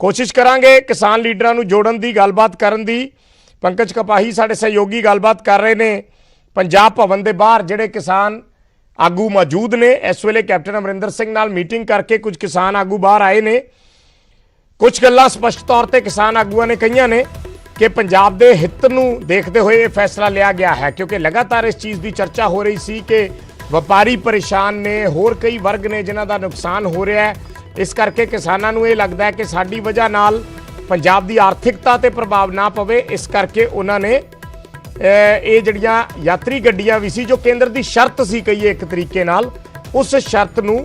कोशिश करांगे किसान लीडरां नूं जोड़न दी, गलबात करन दी। पंकज कपाही साडे सहयोगी गलबात कर रहे ने पंजाब भवन के बाहर जिहड़े किसान आगू मौजूद ने। इस वेले कैप्टन अमरिंदर सिंह नाल मीटिंग करके कुछ किसान आगू बाहर आए ने। कुछ गल्लां स्पष्ट तौर पर किसान आगूआं ने कहियां ने कि पंजाब के हित नूं देखते हुए यह फैसला लिया गया है, क्योंकि लगातार इस चीज़ की चर्चा हो रही सी कि व्यापारी परेशान ने, होर कई वर्ग ने जिन्हां दा नुकसान हो रहा है। इस करके किसानां नूं ये लगता है कि साडी वजह नाल पंजाब की आर्थिकता ते प्रभाव ना पवे। इस करके उन्होंने ये जड़ियां यात्री गड्डियां भी सी जो केंद्र की शर्त सी कहीए एक तरीके नाल, उस शर्त नूं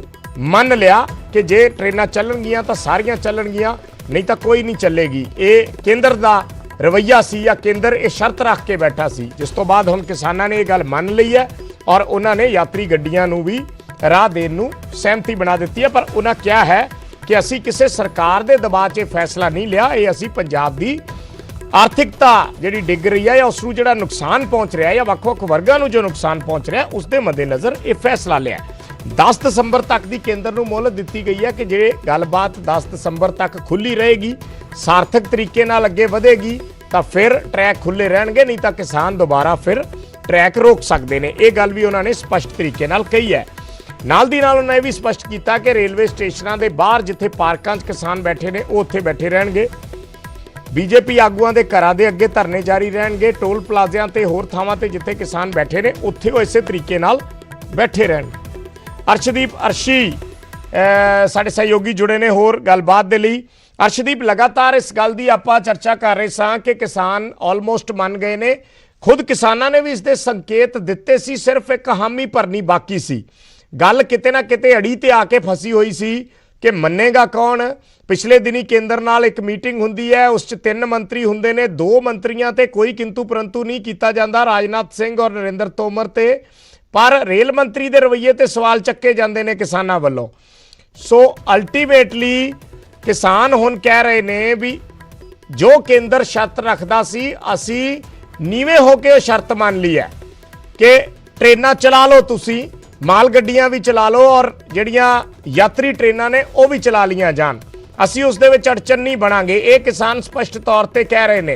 मन लिया कि जे ट्रेनां चलणगियां तां सारियां चलणगियां, नहीं तो कोई नहीं चलेगी। ये केंद्र का रवैया सी या केंद्र ये शर्त रख के बैठा सी, जिस तो बाद हुण किसानां ने ये गल मन लई है और उन्होंने यात्री गड्डियां नूं भी राह देण नूं सहमति बना दी है। पर उन्हें क्या है कि असी किसी सरकार के दबाव 'च फैसला नहीं लिया, ये असी पंजाब की आर्थिकता जिहड़ी डिग रही है या उसनूं जिहड़ा नुकसान पहुँच रहा है या वक्-वक् वर्गां नूं जो नुकसान पहुँच रहा है उसके मद्देनज़र ये फैसला लिया। 10 दसंबर तक की केंद्र नूं मोहलत दी गई है कि जे गलबात 10 दसंबर तक खुली रहेगी, सार्थक तरीके नाल अगे वधेगी तो फिर ट्रैक खुले रहणगे, नहीं तो किसान दोबारा फिर ट्रैक रोक सकते हैं। ये गल भी उन्होंने स्पष्ट तरीके नाल कही है। नाल दी नाल उन्होंने भी स्पष्ट किया कि रेलवे स्टेशनों के बाहर जिथे पार्कां 'च किसान बैठे ने वो उत्थे बैठे रहणगे। बीजेपी आगूआं दे घरां दे अगे धरने जारी रहणगे। टोल प्लाजिਆਂ ते होर ਥਾਵਾਂ ते जिथे किसान बैठे ने उत्थे वो इसे तरीके नाल बैठे रहणगे। अर्शदीप अर्शी साडे सहयोगी जुड़े ने होर गलबात दे लई। अर्शदीप, लगातार इस गल दी आपां चर्चा कर रहे सां कि किसान ऑलमोस्ट मन गए ने, खुद किसानां ने भी इसके संकेत दिते सी, सिर्फ एक हामी भरनी बाकी सी। गल किते ना किते अड़ी ते आके फसी हुई सी कि मन्नेगा कौन। पिछले दिनी केंद्र नाल एक मीटिंग हुंदी है, उस 3 मंत्री हुंदे ने, 2 मंत्रियों ते कोई किंतु परंतु नहीं किया जाता, राजनाथ सिंह और नरेंद्र तोमर ते, पर रेल मंत्री दे रवैये ते सवाल चक्के जाते हैं किसानां वल्लों। सो अल्टीमेटली किसान हुण कह रहे ने भी जो केंद्र शर्त रखदा सी असी नीवे होके शर्त मान ली है कि ट्रेनां चला लो, तुसी माल गड्डियां भी चला लो और जड़ियां यात्री ट्रेनां ने वो भी चला लिया जान, असी उस दे विच अड़चन नहीं बनांगे। ये किसान स्पष्ट तौर पर कह रहे ने।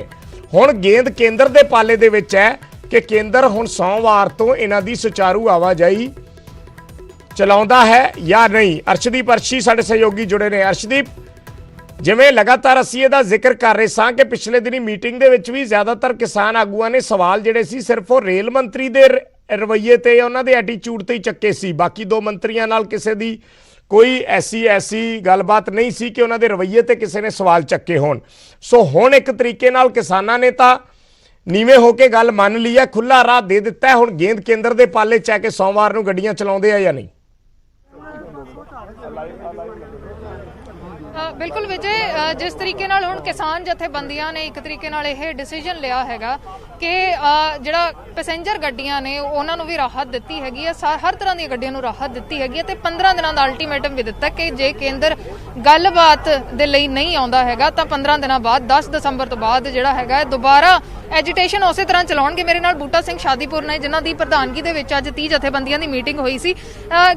हुण गेंद केंद्र के पाले दे विच है कि केंद्र हुण सोमवार तो इन्हां दी सुचारू आवाजाही चलाउंदा है या नहीं। अर्शदीप अर्शी साडे सहयोगी जुड़े ने। अर्शदीप, जिवें लगातार असीं इहदा जिक्र कर रहे सां कि पिछले दिनी मीटिंग दे विच भी ज़्यादातर किसान आगूआं ने सवाल जिहड़े सी सिर्फ वो रेल मंत्री दे रवैये ते उन्हां दे एटीट्यूड ते ही चक्के सी, बाकी 2 मंत्रियों नाल किसी दी कोई ऐसी गलबात नहीं सी कि उन्हां दे रवैये ते किसी ने सवाल चक्के होण। सो हुण एक तरीके नाल किसानां ने तां नीवे होके गल मान ली है, खुला राह दे दिता है। हुण गेंद केंद्र दे पाले च है कि सोमवार नूं गड्डियां चलाउंदे आ या नहीं। बिल्कुल विजय, जिस तरीके नाल हुण किसान जथेबंदियां ने एक तरीके नाल यह डिसीजन लिया हैगा कि जिहड़ा पैसेंजर गड्डियां ने उन्हां नूं भी राहत दित्ती हैगी है, हर तरह दी गड्डियां नूं राहत दित्ती हैगी है ते 15 दिनां दा अल्टीमेटम भी दित्ता कि जे केंद्र गलबात दे लई नहीं आउंदा हैगा तां 15 दिनां बाद 10 दसंबर तो बाद जिहड़ा हैगा दोबारा एजीटेशन उस तरह चलाउणगे। मेरे नाल बूटा सिंह शादीपुर ने जिन्हां दी प्रधानगी दे विच अज 30 जथेबंदियां दी मीटिंग होई सी।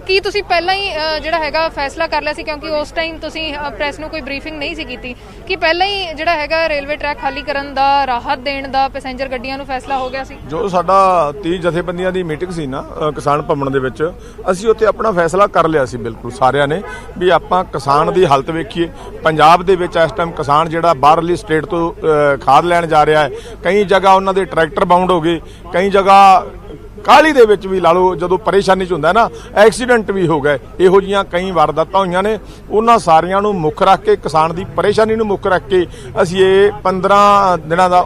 की तुसीं पहलां ही जिहड़ा हैगा फैसला कर लिया सी, क्योंकि उस टाइम तुसीं प्रेस नूं कोई ब्रीफिंग नहीं सी कीती, कि पहलां ही जिहड़ा हैगा रेलवे ट्रैक खाली करन दा, राहत देण दा पैसेंजर गड्डियां नूं फैसला हो गया सी? जो साडा 30 जथेबंदियां दी मीटिंग सी ना किसान भवन दे विच, असीं उत्थे अपना फैसला कर लिया सी बिल्कुल सारिਆਂ ने भी आपां किसान दी हालत वेखीए। पंजाब दे विच इस टाइम किसान जिहड़ा बाहरली स्टेट तो खाद लैण जा रहा है, कई जगह उन्हां दे ट्रैक्टर बाउंड हो गए, कई जगह काली दे विच भी ला लो जदों परेशानी च हुंदा ना एक्सीडेंट भी हो गए। इहो जिहियां कई वारदातां होईयां ने, उन्हां सारियां नूं मुੱਖ रख के किसान दी परेशानी नूं मुੱਖ रख के असीं ये 15 दिनां दा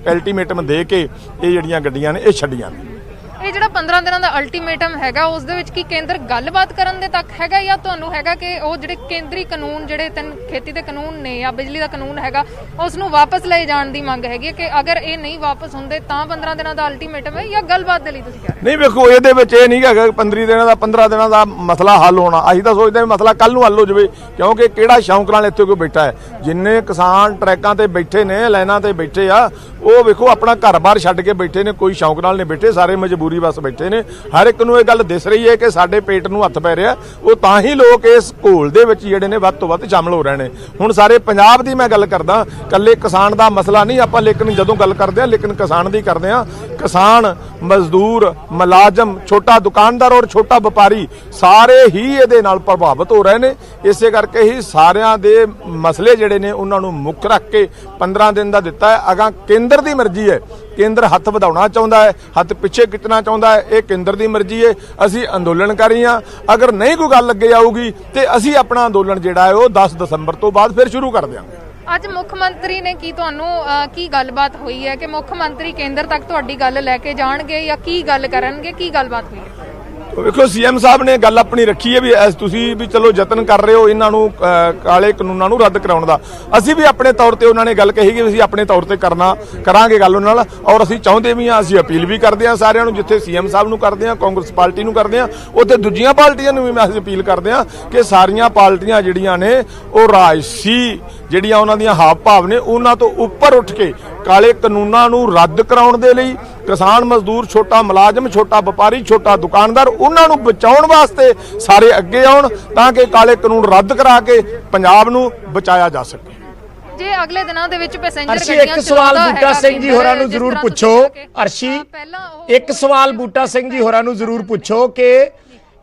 अल्टीमेटम दे के ये जिहड़ियां गड्डियां ने ये छड्डियां ने। ਇਹ ਜਿਹੜਾ 15 ਦਿਨਾਂ ਦਾ ਅਲਟੀਮੇਟਮ ਹੈਗਾ ਉਸ ਦੇ ਵਿੱਚ ਕੀ ਕੇਂਦਰ ਗੱਲਬਾਤ ਕਰਨ ਦੇ ਤੱਕ ਹੈਗਾ ਜਾਂ ਤੁਹਾਨੂੰ ਹੈਗਾ ਕਿ ਉਹ ਜਿਹੜੇ ਕੇਂਦਰੀ ਕਾਨੂੰਨ ਜਿਹੜੇ ਖੇਤੀ ਦੇ ਕਾਨੂੰਨ ਨੇ ਜਾਂ ਬਿਜਲੀ ਦਾ ਕਾਨੂੰਨ ਹੈਗਾ ਉਸ ਨੂੰ ਵਾਪਸ ਲਏ ਜਾਣ ਦੀ ਮੰਗ ਹੈਗੀ ਕਿ ਅਗਰ ਇਹ ਨਹੀਂ ਵਾਪਸ ਹੁੰਦੇ ਤਾਂ 15 ਦਿਨਾਂ ਦਾ ਅਲਟੀਮੇਟਮ ਹੈ ਜਾਂ ਗੱਲਬਾਤ ਦੇ ਲਈ ਤੁਸੀਂ ਕਹਿ ਰਹੇ? ਨਹੀਂ ਵੇਖੋ, ਇਹਦੇ ਵਿੱਚ ਇਹ ਨਹੀਂ ਹੈਗਾ 15 ਦਿਨਾਂ ਦਾ ਮਸਲਾ ਹੱਲ ਹੋਣਾ। ਅਸੀਂ ਤਾਂ ਸੋਚਦੇ ਹਾਂ ਮਸਲਾ ਕੱਲ ਨੂੰ ਹੱਲ ਹੋ ਜਾਵੇ, ਕਿਉਂਕਿ ਕਿਹੜਾ ਸ਼ੌਂਕ ਨਾਲ ਇੱਥੇ ਕੋਈ ਬੈਠਾ ਹੈ। ਜਿੰਨੇ ਕਿਸਾਨ ਟਰੈਕਾਂ ਤੇ ਬੈਠੇ ਨੇ, ਲਾਈਨਾਂ ਤੇ ਬੈਠੇ ਆ, ਉਹ ਵੇਖੋ ਆਪਣਾ ਘਰ-ਬਾਰ ਛੱਡ ਕੇ ਬੈਠੇ ਨੇ, ਕੋਈ ਸ਼ੌਂਕ ਨਾਲ ਨਹੀਂ ਬੈਠੇ, ਸਾਰੇ ਮਜਬੂਰੀ ਬਸ ਬੈਠੇ ਨੇ, ਹਰ ਇੱਕ ਨੂੰ ਇਹ ਗੱਲ ਦਿਸ ਰਹੀ ਹੈ ਕਿ ਸਾਡੇ ਪੇਟ ਨੂੰ ਹੱਥ ਪੈ ਰਿਹਾ, ਉਹ ਤਾਂ ਹੀ ਲੋਕ ਇਸ ਘੋਲ ਦੇ ਵਿੱਚ ਜਿਹੜੇ ਨੇ ਵੱਧ ਤੋਂ ਵੱਧ ਸ਼ਾਮਲ ਹੋ ਰਹੇ ਨੇ। ਹੁਣ ਸਾਰੇ ਪੰਜਾਬ ਦੀ ਮੈਂ ਗੱਲ ਕਰਦਾ, ਇਕੱਲੇ ਕਿਸਾਨ ਦਾ ਮਸਲਾ ਨਹੀਂ ਆਪਾਂ, ਲੇਕਿਨ ਜਦੋਂ ਗੱਲ ਕਰਦੇ ਆ ਲੇਕਿਨ ਕਿਸਾਨ ਦੀ ਕਰਦੇ ਆ। ਕਿਸਾਨ, ਮਜ਼ਦੂਰ, ਮੁਲਾਜ਼ਮ, ਛੋਟਾ ਦੁਕਾਨਦਾਰ ਔਰ ਛੋਟਾ ਵਪਾਰੀ ਸਾਰੇ ਹੀ ਇਹਦੇ ਨਾਲ ਪ੍ਰਭਾਵਿਤ ਹੋ ਰਹੇ ਨੇ। ਇਸੇ ਕਰਕੇ ਹੀ ਸਾਰਿਆਂ ਦੇ ਮਸਲੇ ਜਿਹੜੇ ਨੇ ਉਹਨਾਂ ਨੂੰ ਮੁੱਖ ਰੱਖ ਕੇ 15 ਦਿਨ ਦਾ ਦਿੱਤਾ ਹੈ। ਅਗਾਂ ਕੇਂਦਰ ਦੀ ਮਰਜ਼ੀ ਹੈ, ਕੇਂਦਰ ਹੱਥ ਵਧਾਉਣਾ ਚਾਹੁੰਦਾ ਹੈ, ਹੱਥ ਪਿੱਛੇ ਖਿੱਚਣਾ ਚਾਹੁੰਦਾ ਹੈ, ਇਹ ਕੇਂਦਰ ਦੀ ਮਰਜ਼ੀ ਹੈ। ਅਸੀਂ ਅੰਦੋਲਨਕਾਰੀ ਹਾਂ, ਅਗਰ ਨਹੀਂ ਕੋਈ ਗੱਲ ਅੱਗੇ ਆਊਗੀ ਤੇ ਅਸੀਂ ਆਪਣਾ ਅੰਦੋਲਨ ਜਿਹੜਾ ਹੈ ਉਹ 10 ਦਸੰਬਰ ਤੋਂ ਬਾਅਦ ਫਿਰ ਸ਼ੁਰੂ ਕਰ ਦਿਆਂਗੇ। ਅੱਜ ਮੁੱਖ ਮੰਤਰੀ ਨੇ ਕੀ ਤੁਹਾਨੂੰ ਕੀ ਗੱਲਬਾਤ ਹੋਈ ਹੈ ਕਿ ਮੁੱਖ ਮੰਤਰੀ ਕੇਂਦਰ ਤੱਕ ਤੁਹਾਡੀ ਗੱਲ ਲੈ ਕੇ ਜਾਣਗੇ ਜਾਂ ਕੀ ਗੱਲ ਕਰਨਗੇ, ਕੀ ਗੱਲਬਾਤ ਹੋਈ ਹੈ? ਵੇਖੋ ਸੀਐਮ ਸਾਹਿਬ ਨੇ ਗੱਲ ਆਪਣੀ ਰੱਖੀ ਹੈ ਵੀ ਤੁਸੀਂ ਵੀ ਚਲੋ ਯਤਨ ਕਰ ਰਹੇ ਹੋ ਇਹਨਾਂ ਨੂੰ ਕਾਲੇ ਕਾਨੂੰਨਾਂ ਨੂੰ ਰੱਦ ਕਰਾਉਣ ਦਾ। ਅਸੀਂ ਵੀ ਆਪਣੇ ਤੌਰ ਤੇ ਉਹਨਾਂ ਨੇ ਗੱਲ ਕਹੀ ਕਿ ਅਸੀਂ ਆਪਣੇ ਤੌਰ ਤੇ ਕਰਾਂਗੇ ਗੱਲ ਉਹਨਾਂ ਨਾਲ, ਔਰ ਅਸੀਂ ਚਾਹੁੰਦੇ ਵੀ ਹਾਂ, ਅਸੀਂ ਅਪੀਲ ਵੀ ਕਰਦੇ ਹਾਂ ਸਾਰਿਆਂ ਨੂੰ, ਜਿੱਥੇ ਸੀਐਮ ਸਾਹਿਬ ਨੂੰ ਕਰਦੇ ਹਾਂ, ਕਾਂਗਰਸ ਪਾਰਟੀ ਨੂੰ ਕਰਦੇ ਹਾਂ, ਉੱਥੇ ਦੂਜੀਆਂ ਪਾਰਟੀਆਂ ਨੂੰ ਵੀ ਮੈਂ ਅਪੀਲ ਕਰਦੇ ਹਾਂ ਕਿ ਸਾਰੀਆਂ ਪਾਰਟੀਆਂ ਜਿਹੜੀਆਂ ਨੇ ਉਹ ਰਾਜਸੀ ਜਿਹੜੀਆਂ ਉਹਨਾਂ ਦੀਆਂ ਹਾਵ ਭਾਵ ਨੇ ਉਹਨਾਂ ਤੋਂ ਉੱਪਰ ਉੱਠ ਕੇ ਕਾਲੇ ਕਾਨੂੰਨਾਂ ਨੂੰ ਰੱਦ ਕਰਾਉਣ ਦੇ ਲਈ ਕਿਸਾਨ, ਮਜ਼ਦੂਰ, ਛੋਟਾ ਮੁਲਾਜ਼ਮ, ਛੋਟਾ ਵਪਾਰੀ, ਛੋਟਾ ਦੁਕਾਨਦਾਰ ਉਹਨਾਂ ਨੂੰ ਬਚਾਉਣ ਵਾਸਤੇ ਸਾਰੇ ਅੱਗੇ ਆਉਣ ਤਾਂ ਕਿ ਕਾਲੇ ਕਾਨੂੰਨ ਰੱਦ ਕਰਾ ਕੇ ਪੰਜਾਬ ਨੂੰ ਬਚਾਇਆ ਜਾ ਸਕੇ। ਜੇ ਅਗਲੇ ਦਿਨਾਂ ਦੇ ਵਿੱਚ ਪੈਸੇਂਜਰ ਅਰਸ਼ੀ, ਇੱਕ ਸਵਾਲ ਬੂਟਾ ਸਿੰਘ ਜੀ ਹੋਰਾਂ ਨੂੰ ਜ਼ਰੂਰ ਪੁੱਛੋ। ਅਰਸ਼ੀ, ਇੱਕ ਸਵਾਲ ਬੂਟਾ ਸਿੰਘ ਜੀ ਹੋਰਾਂ ਨੂੰ ਜ਼ਰੂਰ ਪੁੱਛੋ ਕਿ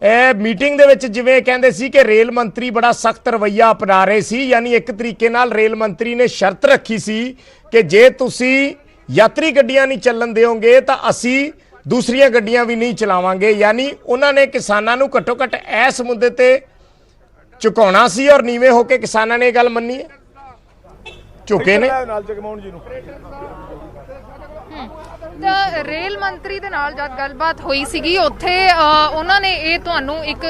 ਇਹ ਮੀਟਿੰਗ ਦੇ ਵਿੱਚ ਜਿਵੇਂ ਕਹਿੰਦੇ ਸੀ ਕਿ ਰੇਲ ਮੰਤਰੀ ਬੜਾ ਸਖਤ ਰਵੱਈਆ ਅਪਣਾ ਰਹੇ ਸੀ, ਯਾਨੀ ਇੱਕ ਤਰੀਕੇ ਨਾਲ ਰੇਲ ਮੰਤਰੀ ਨੇ ਸ਼ਰਤ ਰੱਖੀ ਸੀ ਕਿ ਜੇ ਤੁਸੀਂ ਯਾਤਰੀ ਗੱਡੀਆਂ ਨਹੀਂ ਚੱਲਣ ਦਿਓਗੇ ਤਾਂ ਅਸੀਂ ਦੂਸਰੀਆਂ ਗੱਡੀਆਂ ਵੀ ਨਹੀਂ ਚਲਾਵਾਂਗੇ। ਯਾਨੀ ਉਹਨਾਂ ਨੇ ਕਿਸਾਨਾਂ ਨੂੰ ਘੱਟੋ ਘੱਟ ਇਸ ਮੁੱਦੇ ਤੇ ਝੁਕਾਉਣਾ ਸੀ ਔਰ ਨੀਵੇਂ ਹੋ ਕੇ ਕਿਸਾਨਾਂ ਨੇ ਇਹ ਗੱਲ ਮੰਨੀ ਹੈ, ਝੁਕੇ ਨੇ। ਨਾਲ ਜਗਮੋਹਨ ਜੀ ਨੂੰ ਤਾਂ ਰੇਲ ਮੰਤਰੀ ਦੇ ਨਾਲ ਜਦ ਗੱਲਬਾਤ ਹੋਈ ਸੀਗੀ ਉੱਥੇ ਉਹਨਾਂ ਨੇ ਇਹ ਤੁਹਾਨੂੰ ਇੱਕ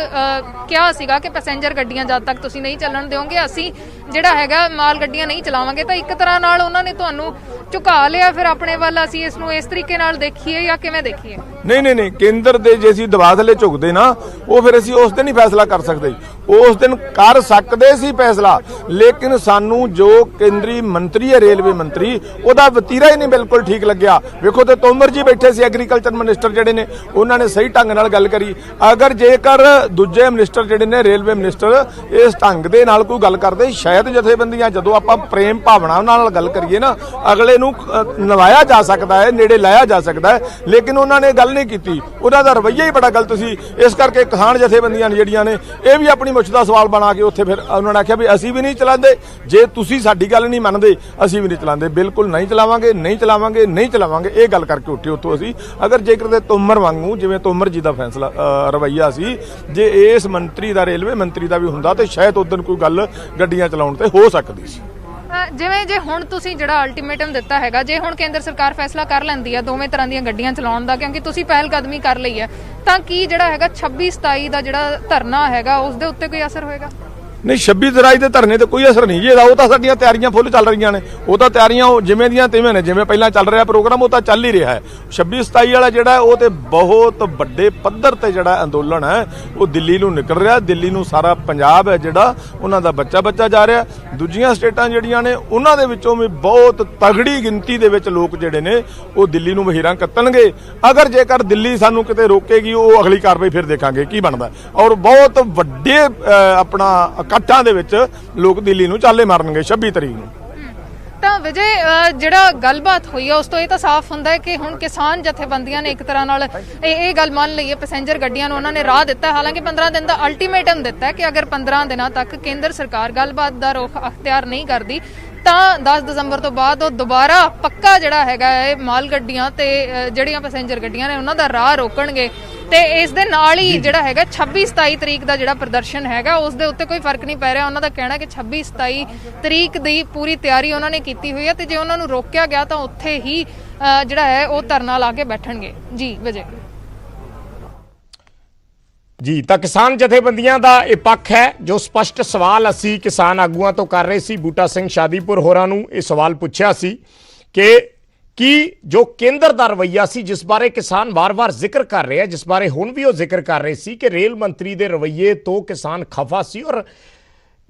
ਕਿਹਾ ਸੀਗਾ ਕਿ ਪੈਸੇਂਜਰ ਗੱਡੀਆਂ ਜਦ ਤੱਕ ਤੁਸੀਂ ਨਹੀਂ ਚੱਲਣ ਦਿਓਗੇ ਅਸੀਂ ਜਿਹੜਾ ਹੈਗਾ ਮਾਲ ਗੱਡੀਆਂ ਨਹੀਂ ਚਲਾਵਾਂਗੇ। ਤਾਂ ਇੱਕ ਤਰ੍ਹਾਂ ਨਾਲ ਉਹਨਾਂ ਨੇ ਤੁਹਾਨੂੰ ਝੁਕਾ ਲਿਆ ਫਿਰ ਆਪਣੇ ਵੱਲ, ਅਸੀਂ ਇਸ ਨੂੰ ਇਸ ਤਰੀਕੇ ਨਾਲ ਦੇਖੀਏ ਜਾਂ ਕਿਵੇਂ ਦੇਖੀਏ? ਨਹੀਂ, ਕੇਂਦਰ ਦੇ ਜੇ ਅਸੀਂ ਦਬਾਅ ਥੱਲੇ ਝੁਕਦੇ ਨਾ ਉਹ ਫਿਰ ਅਸੀਂ ਉਸ ਦਿਨ ਹੀ ਫੈਸਲਾ ਕਰ ਸਕਦੇ, ਉਸ ਦਿਨ ਕਰ ਸਕਦੇ ਸੀ ਫੈਸਲਾ, ਲੇਕਿਨ ਸਾਨੂੰ ਜੋ ਕੇਂਦਰੀ ਮੰਤਰੀ ਹੈ ਰੇਲਵੇ ਮੰਤਰੀ ਉਹਦਾ ਵਤੀਰਾ ਹੀ ਨਹੀਂ ਬਿਲਕੁਲ ਠੀਕ ਲੱਗਿਆ। ਵੇਖੋ ਤੇ ਤੋਮਰ ਜੀ ਬੈਠੇ ਸੀ ਐਗਰੀਕਲਚਰ ਮਿਨਿਸਟਰ ਜਿਹੜੇ ਨੇ, ਉਹਨਾਂ ਨੇ ਸਹੀ ਢੰਗ ਨਾਲ ਗੱਲ ਕਰੀ। ਅਗਰ ਜੇਕਰ ਦੂਜੇ ਮਿਨਿਸਟਰ ਜਿਹੜੇ ਨੇ ਰੇਲਵੇ ਮਿਨਿਸਟਰ ਇਸ ਢੰਗ ਦੇ ਨਾਲ ਕੋਈ ਗੱਲ ਕਰਦੇ, ਸ਼ਾਇਦ ਜਥੇਬੰਦੀਆਂ ਜਦੋਂ ਆਪਾਂ ਪ੍ਰੇਮ ਭਾਵਨਾ ਨਾਲ ਗੱਲ ਕਰੀਏ ਨਾ ਅਗਲੇ ਨੂੰ ਨਵਾਇਆ ਜਾ ਸਕਦਾ ਹੈ, ਨੇੜੇ ਲਾਇਆ ਜਾ ਸਕਦਾ ਹੈ, ਲੇਕਿਨ ਉਹਨਾਂ ਨੇ ਗੱਲ ਨਹੀਂ ਕੀਤੀ। ਉਹਨਾਂ ਦਾ ਰਵੱਈਆ ਹੀ ਬੜਾ ਗਲਤ ਸੀ। ਇਸ ਕਰਕੇ ਕਿਸਾਨ ਜਥੇਬੰਦੀਆਂ ਜਿਹੜੀਆਂ ਨੇ ਇਹ ਵੀ ਆਪਣੀ ਮੁੱਛ ਦਾ ਸਵਾਲ ਬਣਾ ਕੇ ਉੱਥੇ ਫਿਰ ਉਹਨਾਂ ਨੇ ਆਖਿਆ ਵੀ ਅਸੀਂ ਵੀ ਨਹੀਂ ਚਲਾਉਂਦੇ, ਜੇ ਤੁਸੀਂ ਸਾਡੀ ਗੱਲ ਨਹੀਂ ਮੰਨਦੇ ਅਸੀਂ ਵੀ ਨਹੀਂ ਚਲਾਉਂਦੇ, ਬਿਲਕੁਲ ਨਹੀਂ ਚਲਾਵਾਂਗੇ, ਨਹੀਂ ਚਲਾਵਾਂਗੇ, ਨਹੀਂ ਚਲਾਵਾਂਗੇ, ਇਹ ਗੱਲ ਕਰਕੇ ਉੱਠੇ ਉੱਥੋਂ ਅਸੀਂ। ਅਗਰ ਜੇਕਰ ਤੇ ਤੋਮਰ ਵਾਂਗੂ ਜਿਵੇਂ ਤੋਮਰ ਜੀ ਦਾ ਫੈਸਲਾ ਰਵੱਈਆ ਸੀ, ਜੇ ਇਸ ਮੰਤਰੀ ਦਾ ਰੇਲਵੇ ਮੰਤਰੀ ਦਾ ਵੀ ਹੁੰਦਾ ਤੇ ਸ਼ਾਇਦ ਉਦੋਂ ਕੋਈ ਗੱਲ ਗੱਡੀਆਂ ਚਲਾਉਣ ਤੇ ਹੋ ਸਕਦੀ ਸੀ। ਜਿਵੇਂ ਜੇ ਹੁਣ ਤੁਸੀਂ ਜਿਹੜਾ ਅਲਟੀਮੇਟਮ ਦਿੱਤਾ ਹੈਗਾ, ਜੇ ਹੁਣ ਕੇਂਦਰ ਸਰਕਾਰ ਫੈਸਲਾ ਕਰ ਲੈਂਦੀ ਹੈ ਦੋਵੇਂ ਤਰ੍ਹਾਂ ਦੀਆਂ ਗੱਡੀਆਂ ਚਲਾਉਣ ਦਾ, ਕਿਉਂਕਿ ਤੁਸੀਂ ਪਹਿਲ ਕਦਮੀ ਕਰ ਲਈ ਹੈ, ਤਾਂ ਕੀ ਜਿਹੜਾ ਹੈਗਾ 26-27 ਦਾ ਜਿਹੜਾ ਧਰਨਾ ਹੈਗਾ ਉਸ ਦੇ ਉੱਤੇ ਕੋਈ ਅਸਰ ਹੋਏਗਾ? ਨਹੀਂ, 26 ਜੁਲਾਈ ਦੇ ਧਰਨੇ ਤੇ ਕੋਈ ਅਸਰ ਨਹੀਂ ਜੀ ਇਹਦਾ। ਉਹ ਤਾਂ ਸਾਡੀਆਂ ਤਿਆਰੀਆਂ ਫੁੱਲ ਚੱਲ ਰਹੀਆਂ ਨੇ, ਉਹ ਤਾਂ ਤਿਆਰੀਆਂ ਜਿਵੇਂ ਦੀਆਂ ਤਿਵੇਂ ਨੇ, ਜਿਵੇਂ ਪਹਿਲਾਂ ਚੱਲ ਰਿਹਾ ਪ੍ਰੋਗਰਾਮ ਉਹ ਤਾਂ ਚੱਲ ਹੀ ਰਿਹਾ ਹੈ। 26-27 ਵਾਲਾ ਜਿਹੜਾ ਉਹ ਤੇ ਬਹੁਤ ਵੱਡੇ ਪੱਧਰ ਤੇ ਜਿਹੜਾ ਅੰਦੋਲਨ ਹੈ ਉਹ ਦਿੱਲੀ ਨੂੰ ਨਿਕਲ ਰਿਹਾ। ਦਿੱਲੀ ਨੂੰ ਸਾਰਾ ਪੰਜਾਬ ਹੈ ਜਿਹੜਾ ਉਹਨਾਂ ਦਾ ਬੱਚਾ ਜਾ ਰਿਹਾ। ਦੂਜੀਆਂ ਸਟੇਟਾਂ ਜਿਹੜੀਆਂ ਨੇ ਉਹਨਾਂ ਦੇ ਵਿੱਚੋਂ ਵੀ ਬਹੁਤ ਤਗੜੀ ਗਿਣਤੀ ਦੇ ਵਿੱਚ ਲੋਕ ਜਿਹੜੇ ਨੇ ਉਹ ਦਿੱਲੀ ਨੂੰ ਵਹੀਰਾਂ ਕੱਤਣਗੇ। ਅਗਰ ਜੇਕਰ ਦਿੱਲੀ ਸਾਨੂੰ ਕਿਤੇ ਰੋਕੇਗੀ ਉਹ ਅਗਲੀ ਕਾਰਵਾਈ ਫਿਰ ਦੇਖਾਂਗੇ ਕੀ ਬਣਦਾ। ਔਰ ਬਹੁਤ ਵੱਡੇ ਆਪਣਾ ਇਕੱਠਾਂ ਦੇ ਵਿੱਚ ਲੋਕ ਦਿੱਲੀ ਨੂੰ ਚਾਲੇ ਮਾਰਨਗੇ 26 ਤਰੀਕ ਨੂੰ। ਤਾਂ ਵਿਜੇ ਜਿਹੜਾ ਗੱਲਬਾਤ ਹੋਈ ਹੈ ਉਸ ਤੋਂ ਇਹ ਤਾਂ ਸਾਫ਼ ਹੁੰਦਾ ਹੈ ਕਿ ਹੁਣ ਕਿਸਾਨ ਜਥੇਬੰਦੀਆਂ ਨੇ ਇੱਕ ਤਰ੍ਹਾਂ ਨਾਲ ਇਹ ਗੱਲ ਮੰਨ ਲਈ ਹੈ, ਪੈਸੇਂਜਰ ਗੱਡੀਆਂ ਨੂੰ ਉਹਨਾਂ ਨੇ ਰਾਹ ਦਿੱਤਾ। ਹਾਲਾਂਕਿ 15 ਦਿਨ ਦਾ ਅਲਟੀਮੇਟਮ ਦਿੱਤਾ ਹੈ ਕਿ ਅਗਰ 15 ਦਿਨਾਂ ਤੱਕ ਕੇਂਦਰ ਸਰਕਾਰ ਗੱਲਬਾਤ ਦਾ ਰੁਖ ਅਖਤਿਆਰ ਨਹੀਂ ਕਰਦੀ ਤਾਂ 10 ਦਸੰਬਰ ਤੋਂ ਬਾਅਦ ਉਹ ਦੁਬਾਰਾ ਪੱਕਾ ਜਿਹੜਾ ਹੈਗਾ ਹੈ ਮਾਲ ਗੱਡੀਆਂ ਤੇ ਜਿਹੜੀਆਂ ਪੈਸੇਂਜਰ ਗੱਡੀਆਂ ਨੇ ਉਹਨਾਂ ਦਾ ਰਾਹ ਰੋਕਣਗੇ। ਤੇ ਇਸ ਦੇ ਨਾਲ ਹੀ ਜਿਹੜਾ ਹੈਗਾ 26-27 ਤਰੀਕ ਦਾ ਜਿਹੜਾ ਪ੍ਰਦਰਸ਼ਨ ਹੈਗਾ ਉਸ ਦੇ ਉੱਤੇ ਕੋਈ ਫਰਕ ਨਹੀਂ ਪੈ ਰਿਹਾ। ਉਹਨਾਂ ਦਾ ਕਹਿਣਾ ਕਿ 26-27 ਤਰੀਕ ਦੀ ਪੂਰੀ ਤਿਆਰੀ ਉਹਨਾਂ ਨੇ ਕੀਤੀ ਹੋਈ ਹੈ ਤੇ ਜੇ ਉਹਨਾਂ ਨੂੰ ਰੋਕਿਆ ਗਿਆ ਤਾਂ ਉੱਥੇ ਹੀ ਜਿਹੜਾ ਹੈ ਉਹ ਧਰਨਾ ਲਾ ਕੇ ਬੈਠਣਗੇ। ਜੀ ਵਿਜੇ ਜੀ, ਤਾਂ ਕਿਸਾਨ ਜਥੇਬੰਦੀਆਂ ਦਾ ਇਹ ਪੱਖ ਹੈ ਜੋ ਸਪਸ਼ਟ ਸਵਾਲ ਅਸੀਂ ਕਿਸਾਨ ਆਗੂਆਂ ਤੋਂ ਕਰ ਰਹੇ ਸੀ। ਬੂਟਾ ਸਿੰਘ ਸ਼ਾਦੀਪੁਰ ਹੋਰਾਂ ਨੂੰ ਇਹ ਸਵਾਲ ਪੁੱਛਿਆ ਸੀ ਕਿ ਜੋ ਕੇਂਦਰ ਦਾ ਰਵੱਈਆ ਸੀ ਜਿਸ ਬਾਰੇ ਕਿਸਾਨ ਵਾਰ-ਵਾਰ ਜ਼ਿਕਰ ਕਰ ਰਹੇ ਆ, ਜਿਸ ਬਾਰੇ ਹੁਣ ਵੀ ਉਹ ਜ਼ਿਕਰ ਕਰ ਰਹੇ ਸੀ ਕਿ ਰੇਲ ਮੰਤਰੀ ਦੇ ਰਵੱਈਏ ਤੋਂ ਕਿਸਾਨ ਖਫਾ ਸੀ ਔਰ